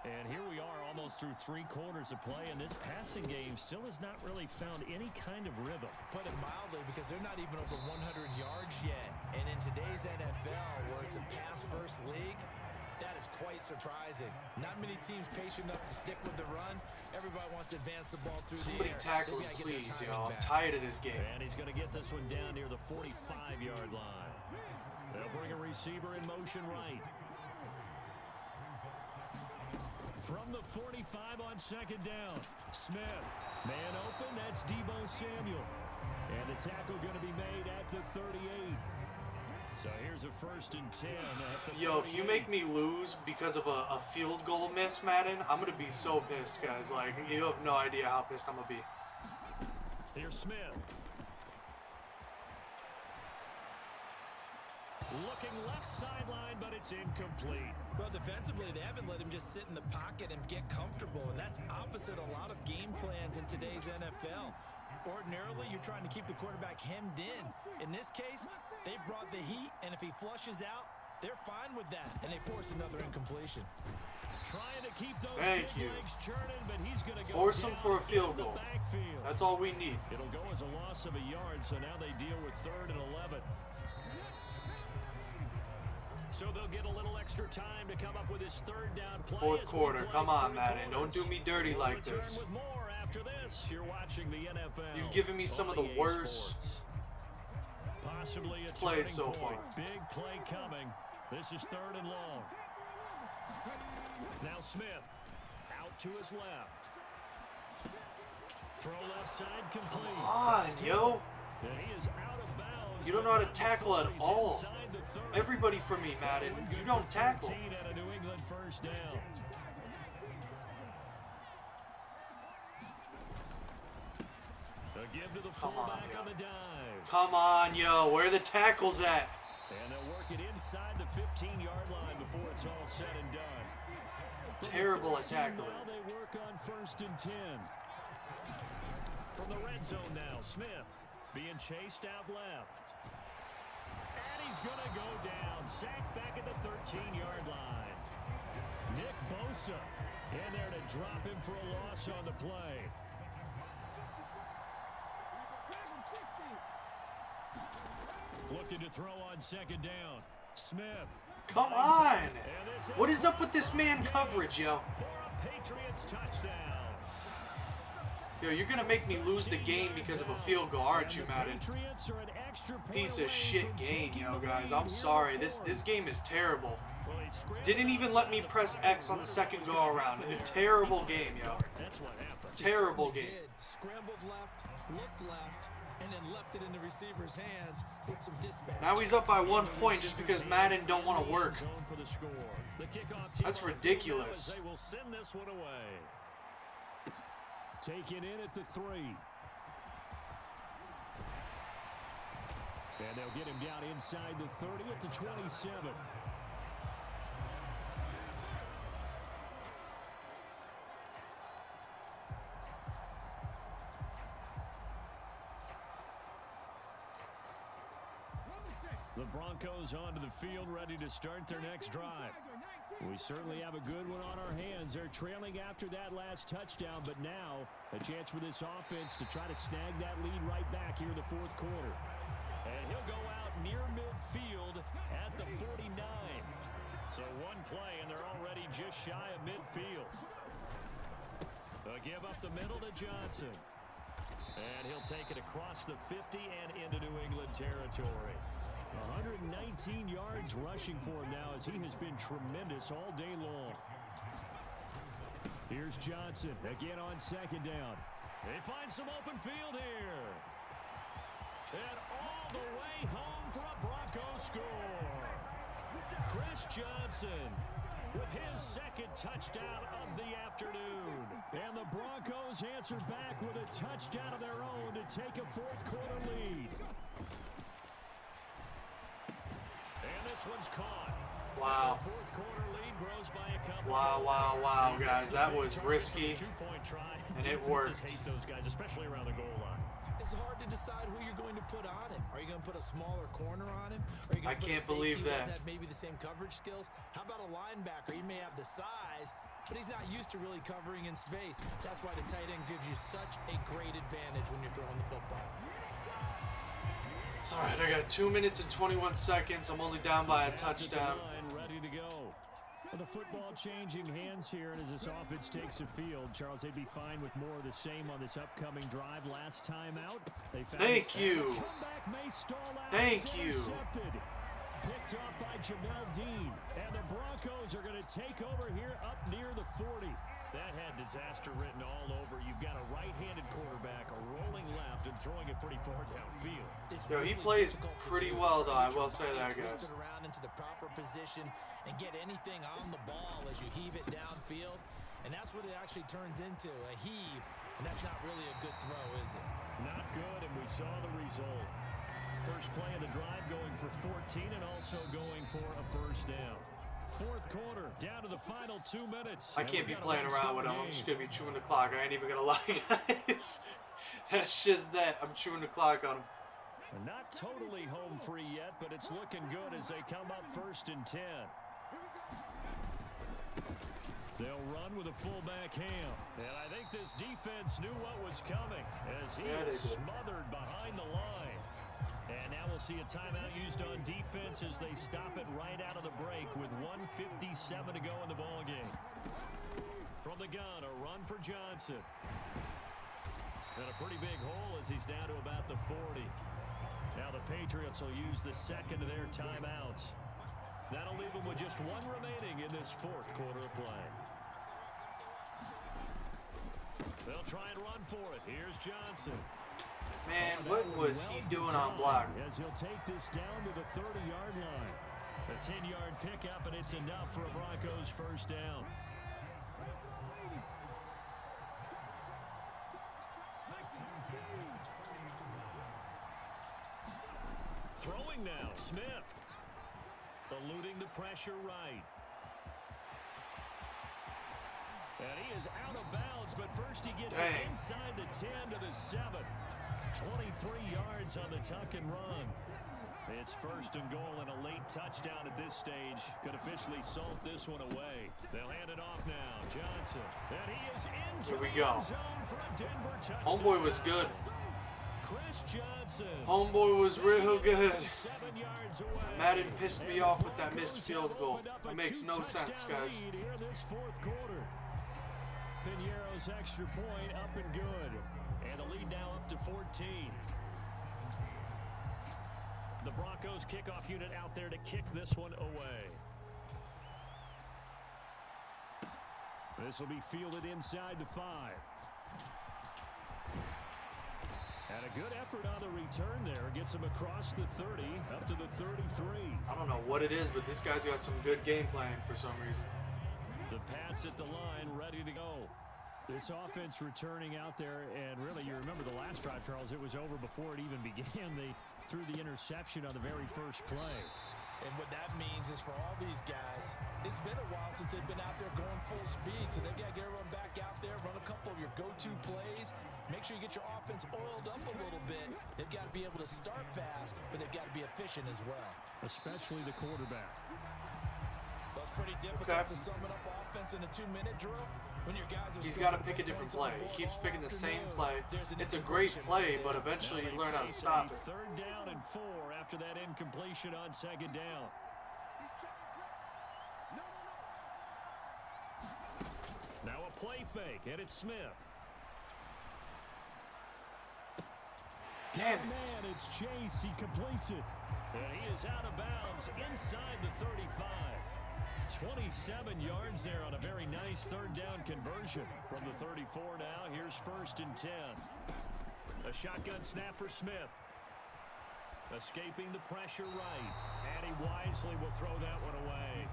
And here we are almost through 3 quarters of play, and this passing game still has not really found any kind of rhythm. Put it mildly, because they're not even over 100 yards yet. And in today's NFL, where it's a pass-first league, that is quite surprising. Not many teams patient enough to stick with the run. Everybody wants to advance the ball through Somebody the air. tackle They've him, gotta get their please, timing yo. I'm back. tired of this game. And he's going to get this one down near the 45-yard line. They'll bring a receiver in motion right. From the 45 on 2nd down, Smith. Man open, that's Deebo Samuel. And the tackle going to be made at the 38. So here's a 1st and 10 at the Yo, if you 38. make me lose because of a field goal miss, Madden, I'm going to be so pissed, guys. Like, you have no idea how pissed I'm going to be. Here's Smith. Looking left sideline, but it's incomplete. Well, defensively, they haven't let him just sit in the pocket and get comfortable, and that's opposite a lot of game plans in today's NFL. Ordinarily, you're trying to keep the quarterback hemmed in. In this case, they brought the heat, and if he flushes out, they're fine with that, and they force another incompletion. Trying to keep those Thank big you. legs churning, but he's going to go Force him down for a field in the goal. backfield. That's all we need. It'll go as a loss of a yard, so now they deal with 3rd and 11. So they'll get a little extra time to come up with his 3rd down play. 4th as we quarter. play Come on, 3 Madden. Don't do quarters. me dirty We'll like return this. with more after this. You're watching the NFL. You've given me some of the on EA worst Sports. Possibly a plays turning so point. far. Big play coming. This is 3rd and long. Now Smith out to his left. Throw left side complete. Come on, yo. And he is out of bounds. You don't know how to tackle at all. Everybody for me, Madden. You don't tackle. At a New England first down. A give to the fullback on the dive. Come on, yo. Where are the tackles at? And they'll work it inside the 15-yard line before it's all said and done. Terrible at tackling. Now they work on 1st and 10. From the red zone now, Smith being chased out left. And he's going to go down. Sacked back at the 13-yard line. Nick Bosa in there to drop him for a loss on the play. Looking to throw on 2nd down. Smith. Come on. What is up with this man coverage, yo? For a Patriots touchdown. Yo, you're going to make me lose the game because of a field goal, aren't you, Madden? Piece of shit game, yo, guys. I'm sorry. This game is terrible. Didn't even let me press X on the second go around. A terrible game, yo. Terrible game. Scrambled left, looked left, and then left it in the receiver's hands with some dispatch. Now he's up by 1 point just because Madden don't want to work. That's ridiculous. They will send this one away. Taken in at the 3. And they'll get him down inside the 30 at the 27. The Broncos onto the field, ready to start their next drive. We certainly have a good one on our hands. They're trailing after that last touchdown, but now a chance for this offense to try to snag that lead right back here in the 4th quarter. And he'll go out near midfield at the 49. So one play, and they're already just shy of midfield. They'll give up the middle to Johnson. And he'll take it across the 50 and into New England territory. 119 yards rushing for him now as he has been tremendous all day long. Here's Johnson again on 2nd down. They find some open field here. And all the way home for a Broncos score. Chris Johnson with his 2nd touchdown of the afternoon. And the Broncos answer back with a touchdown of their own to take a 4th quarter lead. And this one's caught. Wow. The 4th quarter lead grows by a couple. Wow, guys. That was risky, Two-point try. and it Defenses worked. hate those guys, especially around the goal line. It's hard to decide who you're going to put on him. Are you going to put a smaller corner on him? Are you going I to put can't a safety believe that. that have maybe the same coverage skills? How about a linebacker? He may have the size, but he's not used to really covering in space. That's why the tight end gives you such a great advantage when you're throwing the football. All right, I got 2 minutes and 21 seconds. I'm only down by a touchdown. Ready to go. Well, the football changing hands here, and as this offense takes the field, Charles, they'd be fine with more of the same on this upcoming drive. Last time out, they found Thank you. Comeback may stall out. Thank It's you. intercepted. Picked off by Jamel Dean, and the Broncos are going to take over here up near the 40. That had disaster written all over. You've got a right-handed quarterback, a rolling left, and throwing it pretty far downfield. Yo, he plays pretty well, though. I will say that, guys. Twist it around into the proper position and get anything on the ball as you heave it downfield. And that's what it actually turns into, a heave. And that's not really a good throw, is it? Not good, and we saw the result. First play of the drive going for 14 and also going for a 1st down. 4th quarter, down to the final 2 minutes. I can't be playing around with him. I'm just going to be chewing the clock. I ain't even going to lie, guys. That's just that. I'm chewing the clock on him. Not totally home free yet, but it's looking good as they come up 1st and 10. They'll run with a fullback Ham. And I think this defense knew what was coming as he is smothered behind the line. And now we'll see a timeout used on defense as they stop it right out of the break with 1:57 to go in the ballgame. From the gun, a run for Johnson. And a pretty big hole as he's down to about the 40. Now the Patriots will use the 2nd of their timeouts. That'll leave them with just one remaining in this fourth quarter of play. They'll try and run for it. Here's Johnson. Man, what was he doing on block? As he'll take this down to the 30-yard line. A 10-yard pickup, and it's enough for a Broncos first down. Throwing now, Smith. Eluding the pressure right. And he is out of bounds, but first he gets it inside the 10 to the 7. 23 yards on the tuck and run. It's first and goal and a late touchdown at this stage. Could officially salt this one away. They'll hand it off now. Johnson. And he is into Here we go. the zone for a Denver touchdown. Homeboy was good. Chris Johnson. Homeboy was real good. 7 yards away. Madden pissed me off with that missed field goal. It makes no sense, guys. Here this fourth quarter. Piñeiro's extra point up and good. And the lead now up to 14. The Broncos kickoff unit out there to kick this one away. This will be fielded inside the 5. And a good effort on the return there. Gets him across the 30, up to the 33. I don't know what it is, but this guy's got some good game plan for some reason. The Pats at the line, ready to go. This offense returning out there, and really, you remember the last drive, Charles, it was over before it even began. They threw the interception on the very first play. And what that means is for all these guys, it's been a while since they've been out there going full speed, so they've got to get everyone back out there, run a couple of your go-to plays, make sure you get your offense oiled up a little bit. They've got to be able to start fast, but they've got to be efficient as well. Especially the quarterback. Well, it's pretty difficult to sum it up offense in a 2-minute drill. When your guys are He's got to pick a different play. He keeps picking the same play. It's a great play, but eventually you learn how to stop it. Third down and 4 after that incompletion on second down. Now a play fake, and it's Smith. Damn it. Man, it's Chase. He completes it. And he is out of bounds inside the 35. 27 yards there on a very nice third down conversion. From the 34 now, here's first and 10. A shotgun snap for Smith. Escaping the pressure right. And he wisely will throw that one away.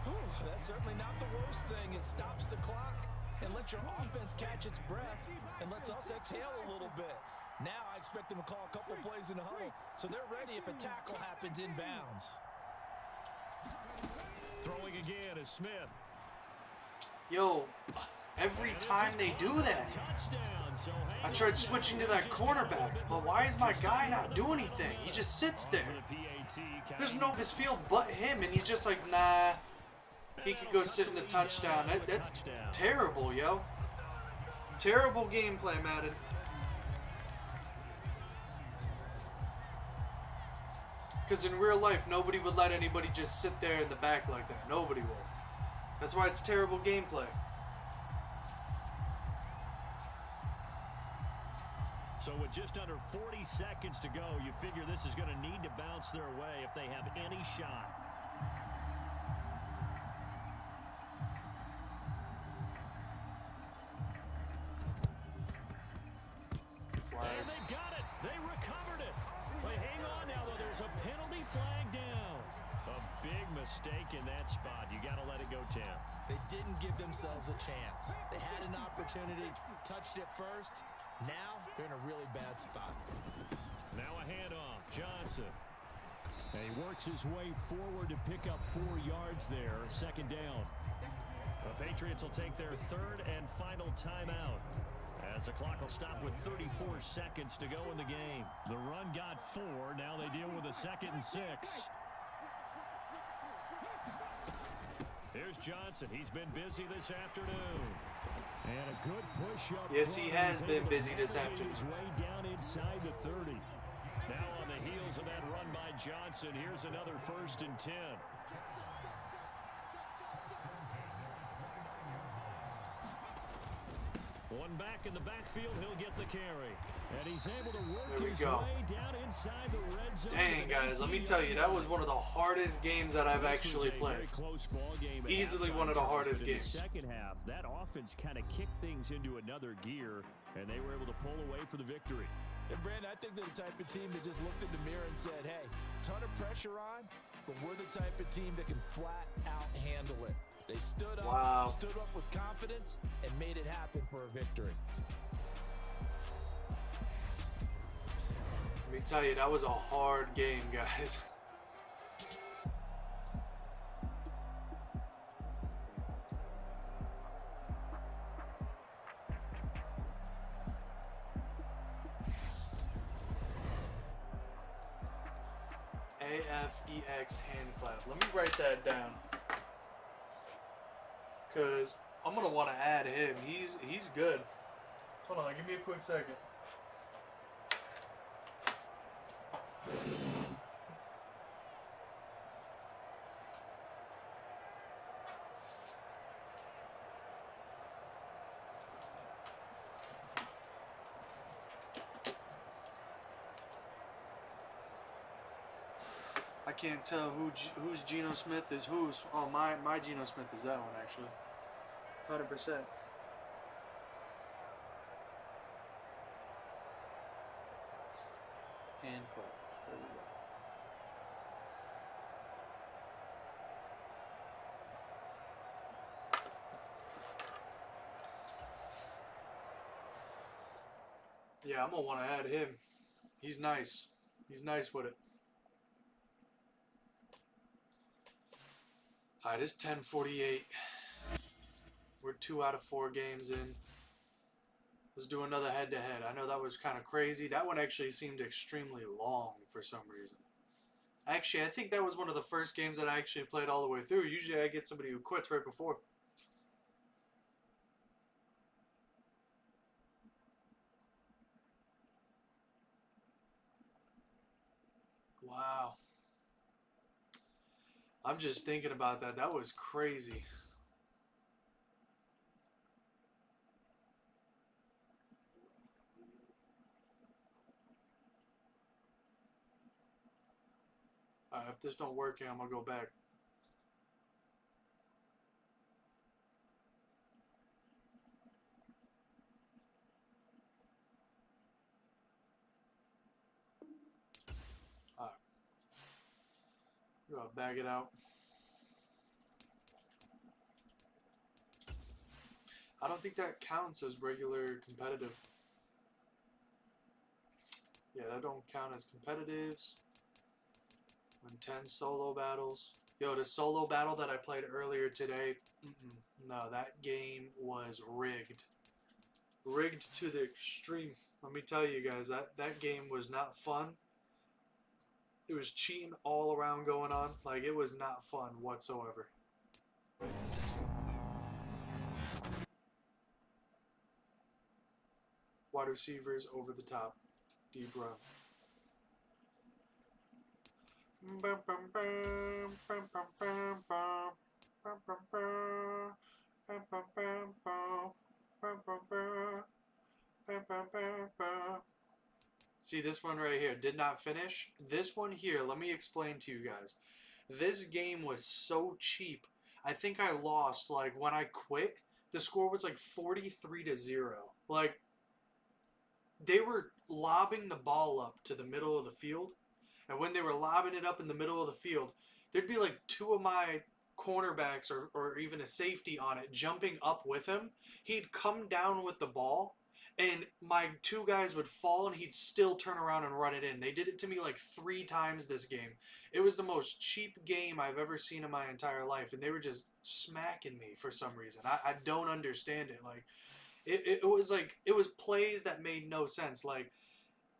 Whew, that's certainly not the worst thing. It stops the clock and lets your offense catch its breath and lets us exhale a little bit. Now I expect them to call a couple plays in the huddle, so they're ready if a tackle happens inbounds. Throwing again is Smith. Yo, every time they do that, I tried switching to that cornerback, but why is my guy not doing anything? He just sits there. There's no his field but him, and he's just like, nah. He could go sit in the touchdown. That's terrible, yo. Terrible gameplay, Madden. Because in real life, nobody would let anybody just sit there in the back like that. Nobody will. That's why it's terrible gameplay. So with just under 40 seconds to go, you figure this is going to need to bounce their way if they have any shot. And they got it. They recovered it. They hang on now, though. There's a penalty flag down. A big mistake in that spot. You got to let it go, Tim. They didn't give themselves a chance. They had an opportunity, touched it first. Now they're in a really bad spot. Now a handoff. Johnson. And he works his way forward to pick up 4 yards there. Second down. The Patriots will take their third and final timeout, as the clock will stop with 34 seconds to go in the game. The run got 4. Now they deal with a 2nd and 6. Here's Johnson. He's been busy this afternoon. And a good push up. Yes, he has been busy this afternoon. His way down inside the 30. Now on the heels of that run by Johnson, here's another 1st and 10. back in the backfield. He'll get the carry. And he's able to work his go. way down inside the red zone. Dang, guys, let me tell you, that was one of the hardest games that I've actually played. Very close ball game. Easily one of the hardest games. In the second half, that offense kind of kicked things into another gear, and they were able to pull away for the victory. And Brandon, I think they're the type of team that just looked in the mirror and said, hey, ton of pressure on, but we're the type of team that can flat out handle it. They stood up with confidence, and made it happen for a victory. Let me tell you, that was a hard game, guys. AFEX hand clap. Let me write that down, because I'm gonna want to add him. He's good. Hold on, give me a quick second. I can't tell who's Geno Smith is whose. Oh, my Geno Smith is that one, actually. 100%. Hand clap. There we go. Yeah, I'm gonna want to add him. He's nice. He's nice with it. Alright, it's 10:48. We're 2 out of 4 games in. Let's do another head-to-head. I know that was kind of crazy. That one actually seemed extremely long for some reason. Actually, I think that was one of the first games that I actually played all the way through. Usually I get somebody who quits right before. Wow. I'm just thinking about that. That was crazy. If this don't work, I'm gonna go back. Alright. Go bag it out. I don't think that counts as regular competitive. Yeah, that don't count as competitives. Win 10 solo battles. Yo, the solo battle that I played earlier today, no, that game was rigged. Rigged to the extreme. Let me tell you guys, that game was not fun. It was cheating all around going on. Like, it was not fun whatsoever. Wide receivers over the top. Deep run. See this one right here, did not finish. This one here, let me explain to you guys. This game was so cheap. I think I lost, like, when I quit, the score was like 43-0. Like, they were lobbing the ball up to the middle of the field. And when they were lobbing it up in the middle of the field, there'd be like 2 of my cornerbacks or even a safety on it jumping up with him. He'd come down with the ball, and my 2 guys would fall, and he'd still turn around and run it in. They did it to me like 3 times this game. It was the most cheap game I've ever seen in my entire life, and they were just smacking me for some reason. I don't understand it. Like, it was like, it was plays that made no sense. Like,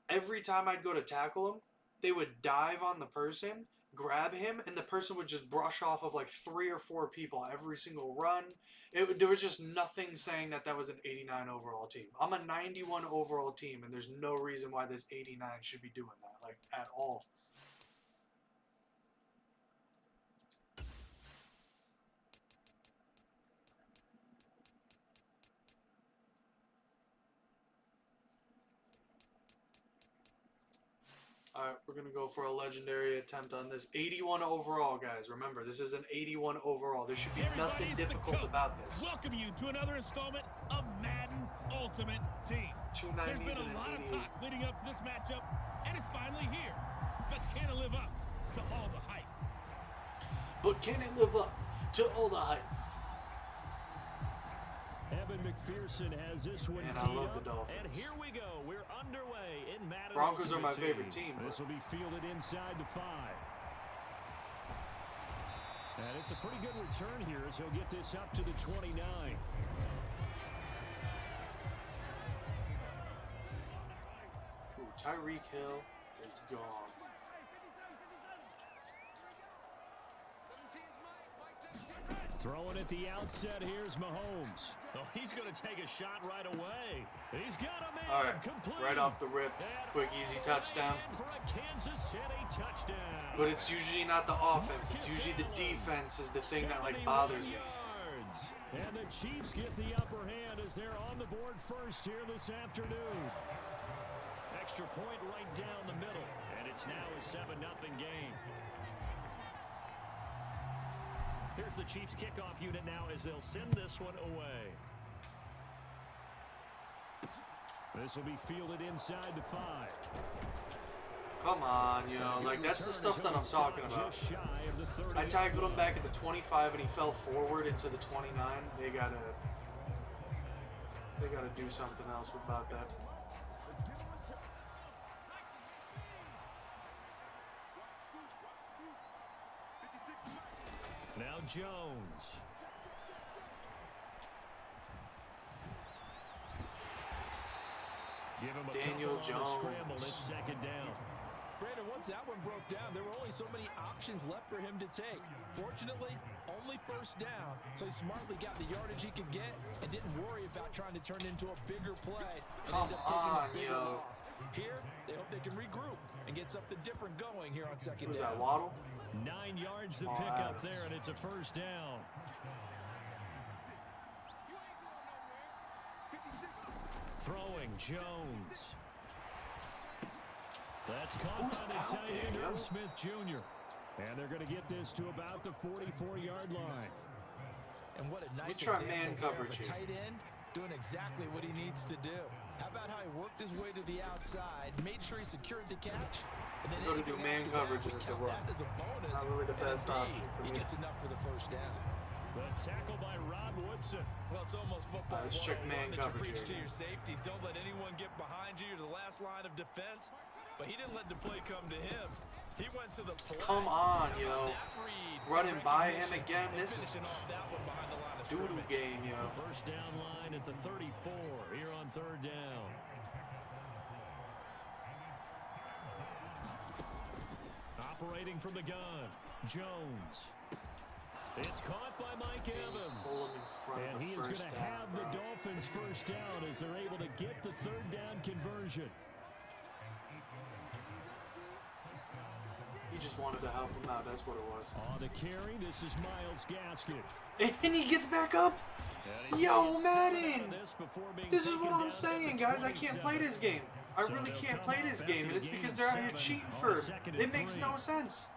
every time I'd go to tackle him, they would dive on the person, grab him, and the person would just brush off of like 3 or 4 people every single run. There was just nothing saying that was an 89 overall team. I'm a 91 overall team, and there's no reason why this 89 should be doing that, like, at all. Alright, we're going to go for a legendary attempt on this. 81 overall, guys. Remember, this is an 81 overall. There should be nothing difficult about this. Welcome you to another installment of Madden Ultimate Team. There's been a lot of talk leading up to this matchup, and it's finally here. But can it live up to all the hype? But can it live up to all the hype? Evan McPherson has this one Man, teed I love the up, Dolphins. and here we go. We're underway in Madden Broncos are my Ultimate favorite team. This will be fielded inside the 5. And it's a pretty good return here as he'll get this up to the 29. Ooh, Tyreek Hill is gone. Throwing at the outset, here's Mahomes. Oh, he's going to take a shot right away. He's got him in. All right, Complete. right off the rip, quick, easy touchdown. For a Kansas City touchdown. But it's usually not the offense. It's usually the defense is the thing that like bothers me. Yards. And the Chiefs get the upper hand as they're on the board first here this afternoon. Extra point right down the middle, and it's now a 7-0 game. Here's the Chiefs kickoff unit now as they'll send this one away. This will be fielded inside the 5. Come on, you know, like that's the stuff that I'm talking about. I tackled him back at the 25 and he fell forward into the 29. They gotta do something else about that. Now Jones. Give him a Daniel couple on the Jones. scramble. It's second down. Brandon, once that one broke down, there were only so many options left for him to take. Fortunately, only first down, so he smartly got the yardage he could get and didn't worry about trying to turn into a bigger play and Come end up taking on, a bigger yo. loss. Here, they hope they can regroup and get something different going here on second Who's down. that, Waddle? 9 yards to Oh, pick up Adams. there, and it's a first down. Throwing Jones. That's caught Who's by the out tight there, end, yo? Irv Smith Jr. And they're going to get this to about the 44-yard line. And what a nice try example man there coverage of a here. tight end doing exactly what he needs to do. How about how he worked his way to the outside, made sure he secured the catch, and then Go to do anything man after coverage that, we and it's a count run. that as a bonus. Not really the and best indeed, option for he me. gets enough for the first down. The tackle by Rod Woodson. Well, it's almost football Let's check 101 man that you coverage preach to here. your safeties. Don't let anyone get behind you. You're the last line of defense. But he didn't let the play come to him. He went to the play. Come on, How yo. about that read? Running by him Recognition again. and This is finishing off that one behind the line of doodle scrimmage. game, yo. The first down line at the 34 here on third down. Operating from the gun, Jones. It's caught by Mike Evans. Pull him in front And of he the is going first to down, have the bro. Dolphins first down as they're able to get the third down conversion. He just wanted to help him out. That's what it was. On the carry, this is Myles Gaskin. And he gets back up. And he's Yo, gonna get 7 out Madden. of this before being This is taken what down I'm at saying, the guys. I can't play 27. this game. I So really they'll can't come play up this after game, and the it's because gain they're out here 7 cheating on for the it. second and It makes 3. no sense.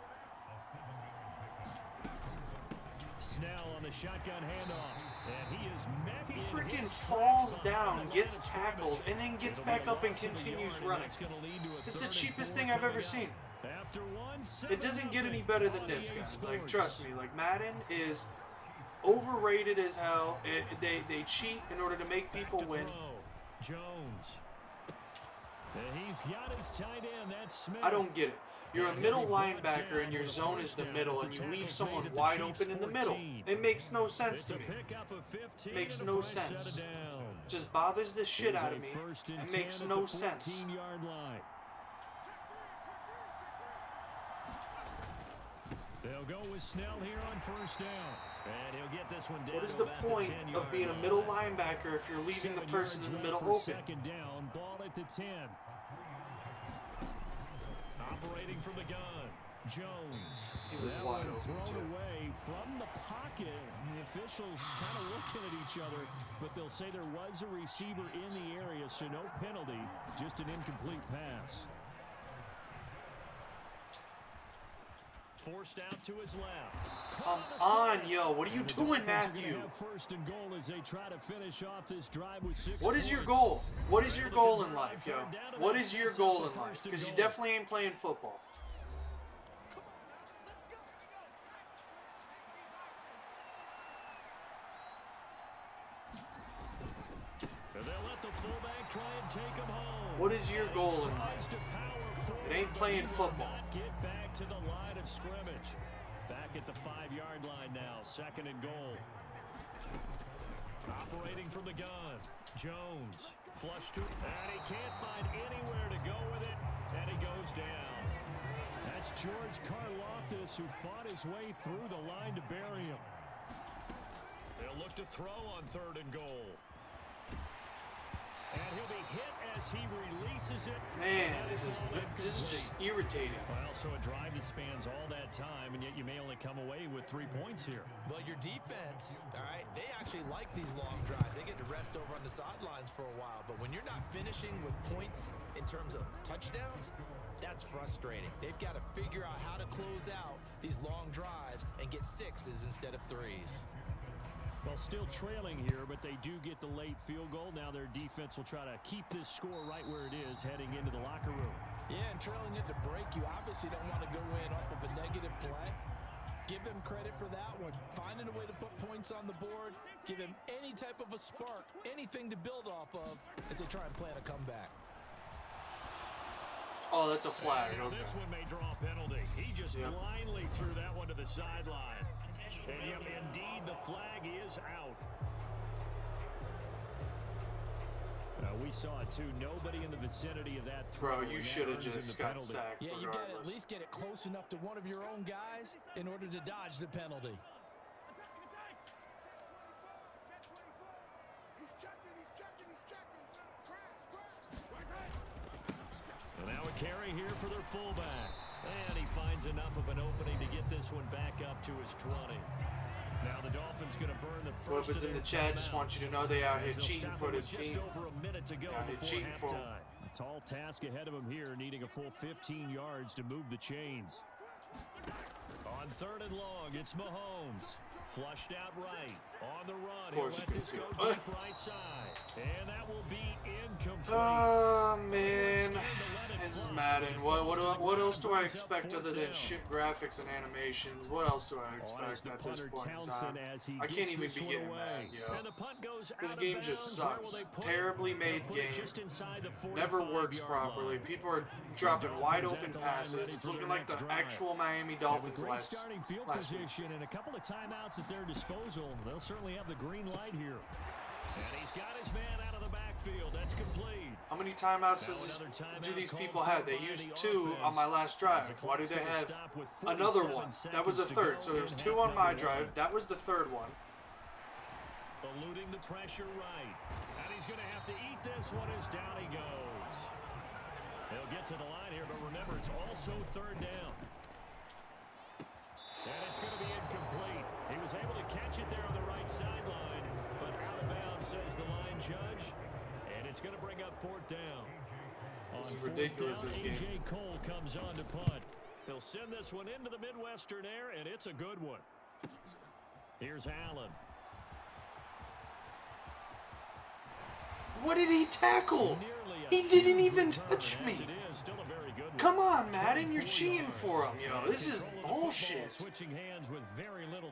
Snell on the shotgun handoff. And he is met He in freaking his falls tracks down, behind the gets line of tackled, scrimmage. and then gets It'll be back a up and loss of a continues yard, running. that's gonna lead to a It's the third and cheapest 4 thing I've ever coming seen. up. After one, It doesn't get any better than this, 7-0 guys. Like, Sports. trust me. Like, Madden is overrated as hell. They cheat in order to make people Back to win. throw. Jones. And he's got his tight end. That's Smith. I don't get it. You're a And middle he'll be brought linebacker down and your with a zone first is the down middle, as and the you leave tackle's someone made at the wide Chiefs' open in the middle. 14. It makes no sense It's to a me. pickup of 15 Makes and a no fresh set of sense. downs. Just bothers the shit Here's out a of me. first and It 10 makes at no the sense. 14-yard line. They'll go with Snell here on first down. And he'll get this one down. What is to the about point 10-yard of being a line. middle linebacker if you're leaving the 7 person in yards the middle left for open? second down, ball at the 10. Operating from the gun, Jones. He was That wide one open, thrown too. away from the pocket. The officials kind of looking at each other, but they'll say there was a receiver in the area, so no penalty, just an incomplete pass. Forced out to his left. Come on, yo. What are you doing, Matthew? First and goal as they try to finish off this drive with 6 What is your goal? What is your goal in life, yo? What is your goal in life? Because you definitely ain't playing football. And they'll let the fullback try and take him home. What is your goal in life? It ain't playing football. Get back to the line of scrimmage. Back at the 5-yard line now. 2nd and goal. Operating from the gun. Jones. Flush to. And he can't find anywhere to go with it. And he goes down. That's George Karlaftis, who fought his way through the line to bury him. They'll look to throw on 3rd and goal. And he'll be hit as he releases it. Man, this is just irritating. Well, so a drive that spans all that time, and yet you may only come away with 3 points here. Well, your defense, all right, they actually like these long drives. They get to rest over on the sidelines for a while. But when you're not finishing with points in terms of touchdowns, that's frustrating. They've got to figure out how to close out these long drives and get 6s instead of 3s. Well, still trailing here, but they do get the late field goal. Now their defense will try to keep this score right where it is heading into the locker room. Yeah, and trailing at the break, you obviously don't want to go in off of a negative play. Give them credit for that one. Finding a way to put points on the board, give them any type of a spark, anything to build off of as they try and plan a comeback. Oh, that's a flag. Okay. This one may draw a penalty. He just blindly threw that one to the sideline. And yep, indeed, the flag is out. We saw it too. Nobody in the vicinity of that throw. Bro, you should have just got sacked. Yeah, you got to at least get it close enough to one of your own guys in order to dodge the penalty. And now a carry here for their fullback. And he finds enough of an opening to get this one back up to his 20. Now the Dolphins going to burn the first. Whoever's in the chat, just want you to know they out here cheating for this team. Just over a minute to go before cheating for them. halftime. A tall task ahead of him here, needing a full 15 yards to move the chains. On 3rd and long, it's Mahomes. Flushed out right. On the run, he'll let this go deep right side. And that will be incomplete. Oh, man. This is Madden. What else do I expect other than shit graphics and animations? What else do I expect at this point in time? I can't even be getting mad, yo. This game just sucks. Terribly made game. Never works properly. People are dropping wide open passes. It's looking like the actual Miami Dolphins last week. And a couple of timeouts at their disposal. They'll certainly have the green light here. And he's got his man out of the backfield. That's complete. How many timeouts do these people have? They used 2 on my last drive. Why do they have another one? That was a 3rd. So there was 2 on my drive. That was the 3rd one. Eluding the pressure right. And he's going to have to eat this one as down he goes. He'll get to the line here, but remember, it's also 3rd down. And it's going to be incomplete. He was able to catch it there on the right sideline, but out of bounds, says the line judge. And it's going to bring up 4th down. This is ridiculous, this game. A.J. Cole comes on to punt. He'll send this one into the Midwestern air, and it's a good one. Here's Allen. What did he tackle? He didn't even touch me. Come on, Madden, you're cheating for him, yo. This is bullshit.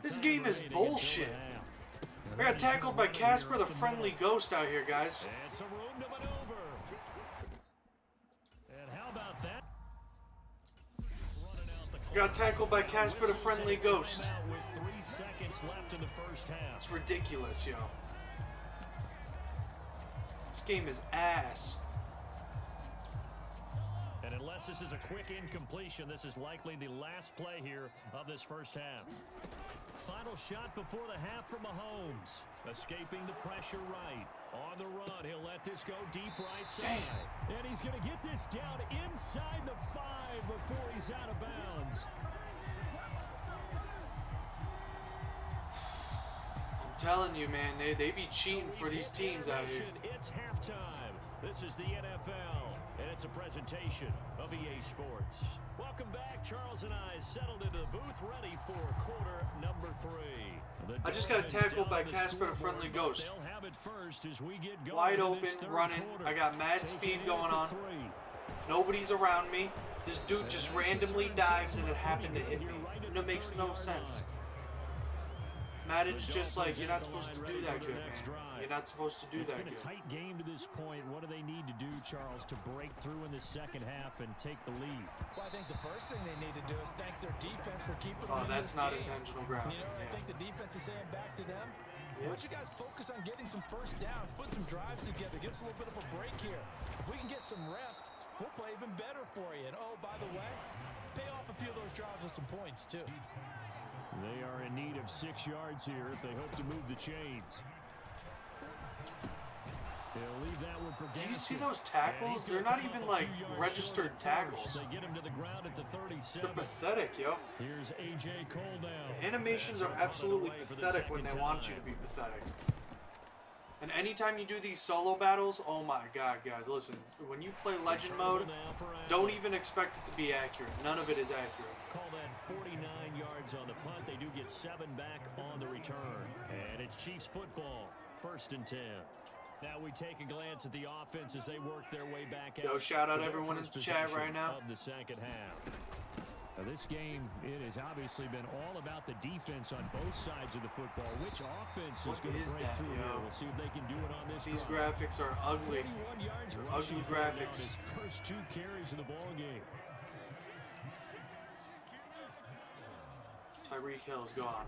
This game is bullshit. I got tackled by Casper the Friendly Ghost out here, guys. Got tackled by Casper the Friendly Ghost. It's ridiculous, yo. This game is ass. And unless this is a quick incompletion, this is likely the last play here of this first half. Final shot before the half from Mahomes. Escaping the pressure right. On the run, he'll let this go deep right side. Damn. And he's going to get this down inside the 5 before he's out of bounds. I'm telling you, man, they be cheating for these teams out here. It's halftime. This is the NFL. And it's a presentation of EA Sports. Welcome back. Charles and I settled into the booth, ready for quarter number 3. I just got tackled by Casper the Friendly Ghost. They'll have it first as we get going. Wide open, running. I got mad speed going on. Nobody's around me. This dude just randomly dives and it happened to hit me. And it makes no sense. Madden's just like, you're not supposed to do that good, man. You're not supposed to do that good. It's been a tight game to this point. What do they need to do, Charles, to break through in the second half and take the lead? Well, I think the first thing they need to do is thank their defense for keeping them in that's this not game. intentional ground. You know what I think the defense is saying back to them? Why don't you guys focus on getting some first downs, put some drives together, give us a little bit of a break here. If we can get some rest, we'll play even better for you. And oh, by the way, pay off a few of those drives with some points, too. They are in need of 6 yards here if they hope to move the chains. They'll leave that one for Do you see those tackles? They're not even like registered tackles. They get him to the ground at the 37. They're pathetic, yo. Here's AJ Cole now. The animations are absolutely pathetic when they want you to be pathetic. And anytime you do these solo battles, oh my god, guys, listen. When you play Legend mode, don't even expect it to be accurate. None of it is accurate. Call that 49 yards on the punt. They do get 7 back on the return. And it's Chiefs football, 1st and 10. Now we take a glance at the offense as they work their way back out. Yo, shout out everyone in the chat right now. Of the second half. Now this game, it has obviously been all about the defense on both sides of the football. Which offense is going to break through here? We'll see if they can do it on this These drive. graphics are ugly. Ugly graphics. His first 2 carries of the ball game. Tyreek Hill's gone.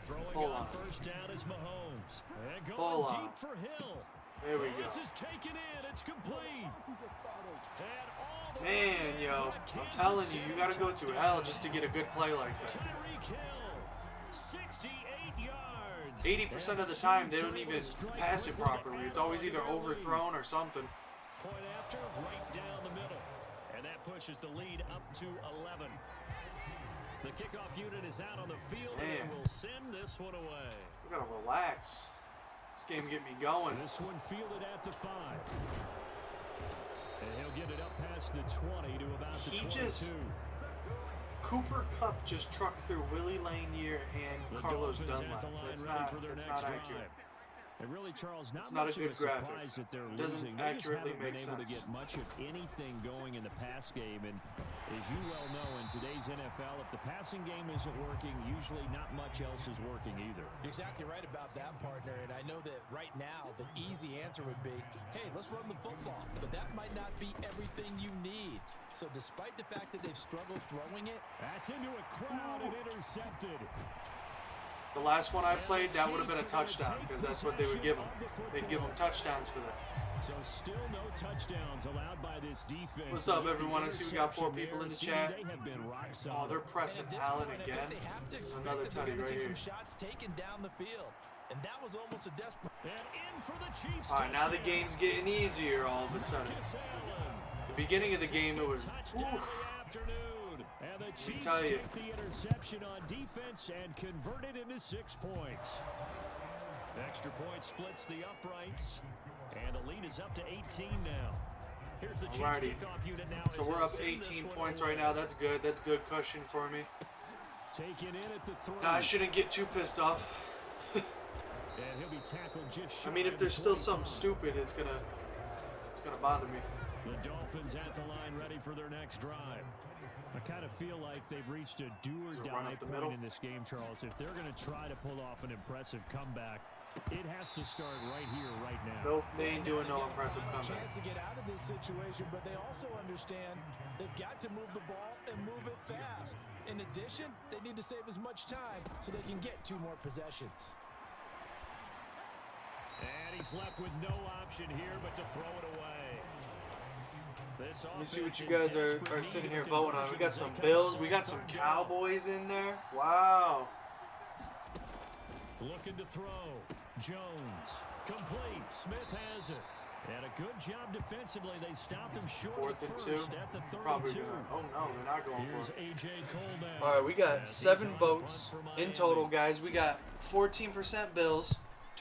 Throwing on first down is Mahomes. And going Hold on. deep for Hill. There we go. This is taken in. It's complete. Man, yo, I'm telling you, you gotta go through hell just to get a good play like that. 80% of the time, they don't even pass it properly. It's always either overthrown or something. Point after, right down the middle. And that pushes the lead up to 11. The kickoff unit is out on the field and will send this one away. We gotta relax. This game get me going. This one fielded at the 5. And he'll get it up past the 20 to about the 22. Cooper Kupp just trucked through Willie Lanier and Carlos Dunlap. That's not accurate. And really, Charles, it's not a good graphic. It doesn't accurately make sense. Able to get much of anything going in the pass game, and as you well know, in today's NFL, if the passing game isn't working, usually not much else is working either. You're exactly right about that, partner. And I know that right now the easy answer would be, hey, let's run the football. But that might not be everything you need. So despite the fact that they've struggled throwing it, that's into a crowd and intercepted. The last one I played, that would have been a touchdown because that's what they would give them. They'd give them touchdowns for that. So still no touchdowns allowed by this defense. What's up, everyone? I see we got 4 people in the chat. Oh, they're pressing Allen again. This is another tutty right here. some shots taken down the field. And that was almost a desperate. And in for the Chiefs. All right, now the game's getting easier all of a sudden. The beginning of the game, it was. And the Chiefs take the interception on defense and convert it into 6 points. Extra point splits the uprights, and the lead is up to 18 now. Here's the Chiefs kickoff unit now. So we're up 18 points right now. That's good. That's good cushion for me. Taken in at the 3. Now I shouldn't get too pissed off. And he'll be tackled just I mean, if there's still something stupid, it's gonna bother me. The Dolphins at the line, ready for their next drive. I kind of feel like they've reached a do-or-die point in this game, Charles. If they're going to try to pull off an impressive comeback, it has to start right here, right now. Nope, they ain't doing no impressive comeback. Chance to get out of this situation, but they also understand they've got to move the ball and move it fast. In addition, they need to save as much time so they can get 2 more possessions. And he's left with no option here but to throw it away. Let me see what you guys are sitting here voting on. We got some Bills. We got some Cowboys in there. Wow. Looking to throw. Jones. Complete. Smith has it. And a good job defensively. They stopped him short of first at the 32. Probably gonna, oh no, they're not going Here's for it. AJ Cole now. All right, we got 7 votes in total, guys. We got 14% Bills,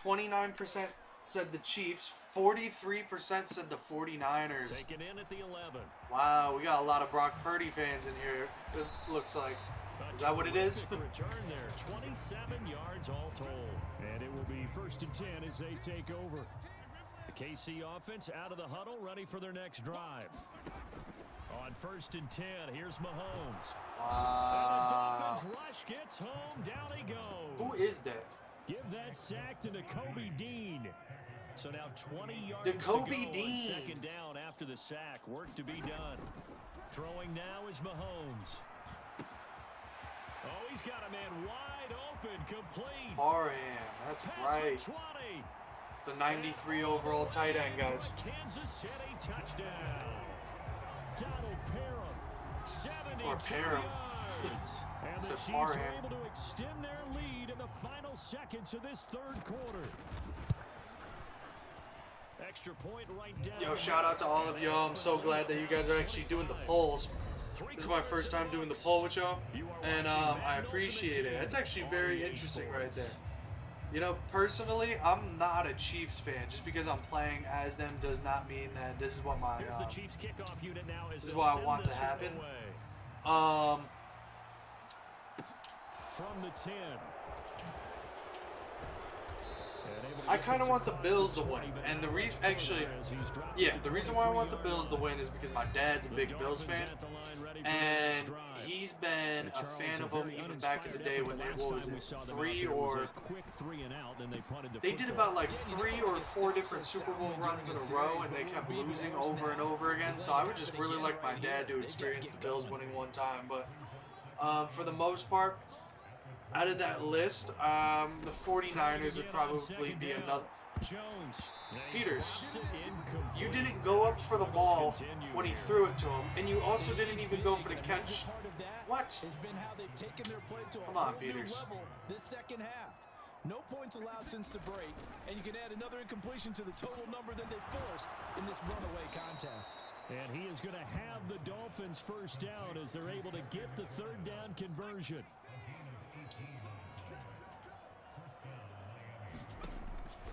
29% said the Chiefs, 43% said the 49ers. Taken in at the 11. Wow, we got a lot of Brock Purdy fans in here, it looks like. Is that what it is? Return there, 27 yards all told. And it will be 1st and 10 as they take over. The KC offense out of the huddle, ready for their next drive. On 1st and 10, here's Mahomes. And the Dolphins rush gets home, down he goes. Who is that? Give that sack to Nakobe Dean. So now 20 yards Nakobe to go Dean. on 2nd down after the sack. Work to be done. Throwing now is Mahomes. Oh, he's got a man wide open, complete. Parham, that's Pass right. for 20. It's the 93 overall tight end, guys. Kansas City touchdown. Donald Parham, 72 Or Parham. yards. And the Said Chiefs Parham. are able to extend their lead in the final seconds of this 3rd quarter. Extra point right down. Yo, shout out to all of y'all. I'm so glad that you guys are actually doing the polls. This is my first time doing the poll with y'all, and I appreciate it. It's actually very interesting right there. You know, personally, I'm not a Chiefs fan. Just because I'm playing as them does not mean that this is what my Here's the Chiefs kickoff unit now as this is what I want to happen. From the 10. I kind of want the Bills to win, and the reason the reason why I want the Bills to win is because my dad's a big Bills fan, and he's been a fan of them even back in the day when they, what was it, they did about like 3 or 4 different Super Bowl runs in a row, and they kept losing over and over again. So I would just really like my dad to experience the Bills winning one time, but for the most part, out of that list, the 49ers would probably be another. Peters, you didn't go up for the ball when he threw it to him, and you also didn't even go for the catch. What? Come on, Peters. This second half. No points allowed since the break, and you can add another incompletion to the total number that they forced in this runaway contest. And he is going to have the Dolphins first down as they're able to get the 3rd down conversion.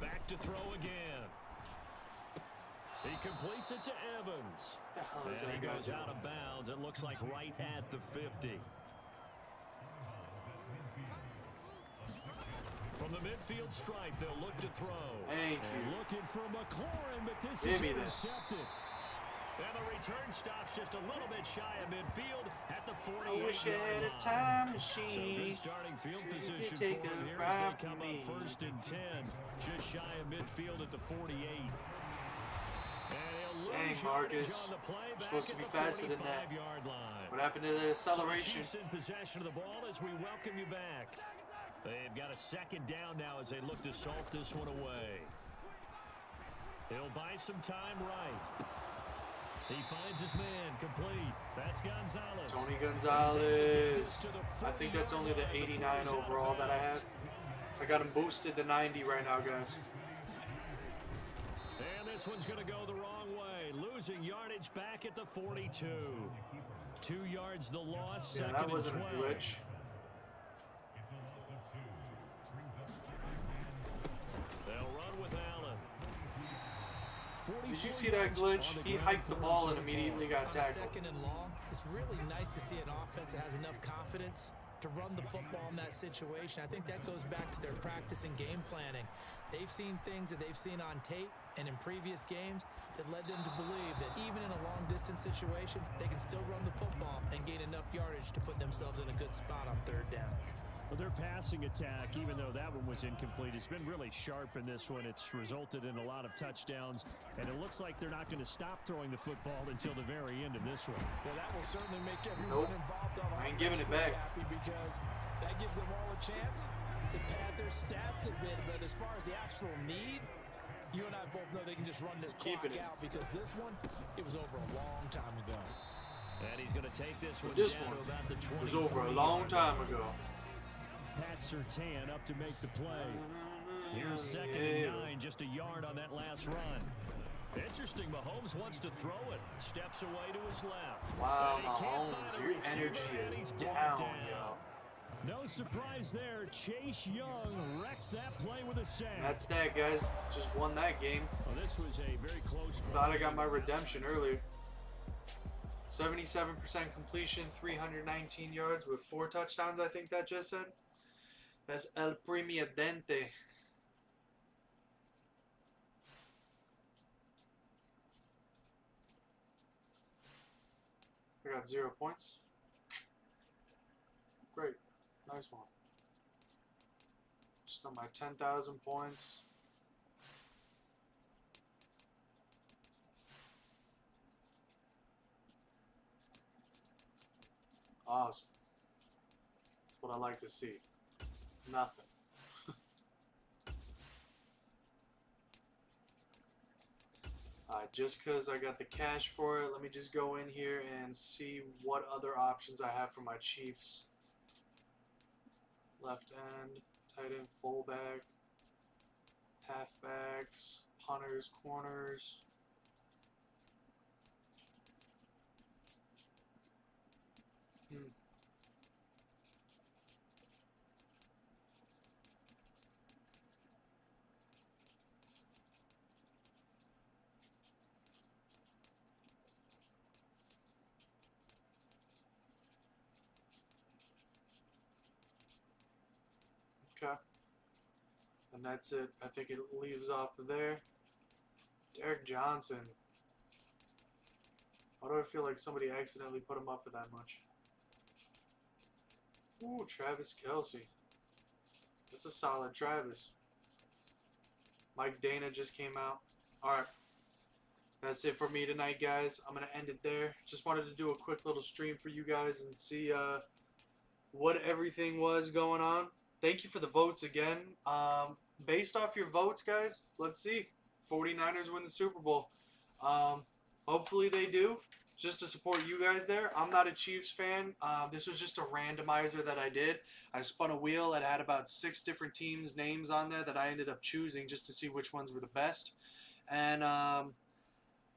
Back to throw again. He completes it to Evans. And he goes out of bounds. It looks like right at the 50. From the midfield stripe, they'll look to throw. Thank and you. looking for McLaurin, but this Give is me that. intercepted. And the return stops just a little bit shy of midfield at the 48-yard I wish I had a line. time So machine. good starting field Could you position take for a him here ride as they come with me? up 1st and 10, just shy of midfield at the 48. And he'll Dang, lose Marcus. yardage on the play You're back supposed to at be the faster than that. 45-yard line. What happened to the acceleration? So the Chiefs in possession of the ball as we welcome you back. They've got a 2nd down now as they look to salt this one away. He'll buy some time right. He finds his man complete. That's Gonzalez. Tony Gonzalez. I think that's only the 89 overall that I have. I got him boosted to 90 right now, guys. And this one's going to go the wrong way. Losing yardage back at the 42. 2 yards the loss. Yeah, 2nd that wasn't and a 12. glitch. They'll run with Allen. Did you see that glitch? He hiked the ball and immediately got On tackled. 2nd and long, it's really nice to see an offense that has enough confidence to run the football in that situation. I think that goes back to their practice and game planning. They've seen things that they've seen on tape and in previous games that led them to believe that even in a long-distance situation, they can still run the football and gain enough yardage to put themselves in a good spot on 3rd down. Well, their passing attack, even though that one was incomplete, has been really sharp in this one. It's resulted in a lot of touchdowns, and it looks like they're not going to stop throwing the football until the very end of this one. Well, that will certainly make everyone involved on I ain't giving it back. happy because that gives them all a chance to pad their stats a bit. But as far as the actual need, you and I both know they can just run this clock Keeping it. out because this one, it was over a long time ago. And he's going to take this one This down one to about the 20. was over a long time ago. Pat Surtain up to make the play. Here's 2nd and 9, just a yard on that last run. Interesting, Mahomes wants to throw it. Steps away to his left. Wow, But he can't Mahomes, find a your receiver, energy and is he's brought down, yo. No surprise there. Chase Young wrecks that play with a sack. That's that, guys. Just won that game. Well, this was a very close. Thought I got my redemption earlier. 77% completion, 319 yards with 4 touchdowns, I think that just said. That's El Primiadente. I got 0 points. Great. Nice one. Just got my 10,000 points. Awesome. That's what I like to see. Nothing. Just because I got the cash for it, let me just go in here and see what other options I have for my Chiefs. Left end, tight end, fullback, halfbacks, punters, corners. Okay. And that's it. I think it leaves off there. Derek Johnson. Why do I feel like somebody accidentally put him up for that much? Ooh, Travis Kelce. That's a solid Travis. Mike Dana just came out. Alright. That's it for me tonight, guys. I'm going to end it there. Just wanted to do a quick little stream for you guys and see what everything was going on. Thank you for the votes again. Based off your votes, guys, let's see. 49ers win the Super Bowl. Hopefully they do. Just to support you guys there. I'm not a Chiefs fan. This was just a randomizer that I did. I spun a wheel. It had about 6 different teams' names on there that I ended up choosing just to see which ones were the best. And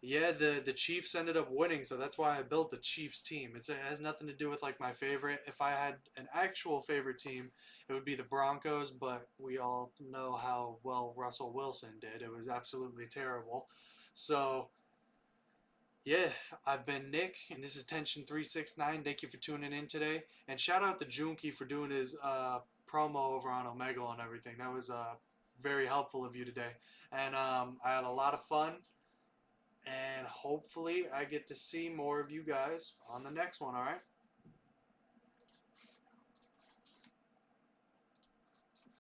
yeah, the Chiefs ended up winning, so that's why I built the Chiefs team. It has nothing to do with like my favorite. If I had an actual favorite team, it would be the Broncos, but we all know how well Russell Wilson did. It was absolutely terrible. So yeah, I've been Nick, and this is Tension 369. Thank you for tuning in today, and shout out to Junkie for doing his promo over on Omegle and everything. That was very helpful of you today, and I had a lot of fun. And hopefully I get to see more of you guys on the next one, alright?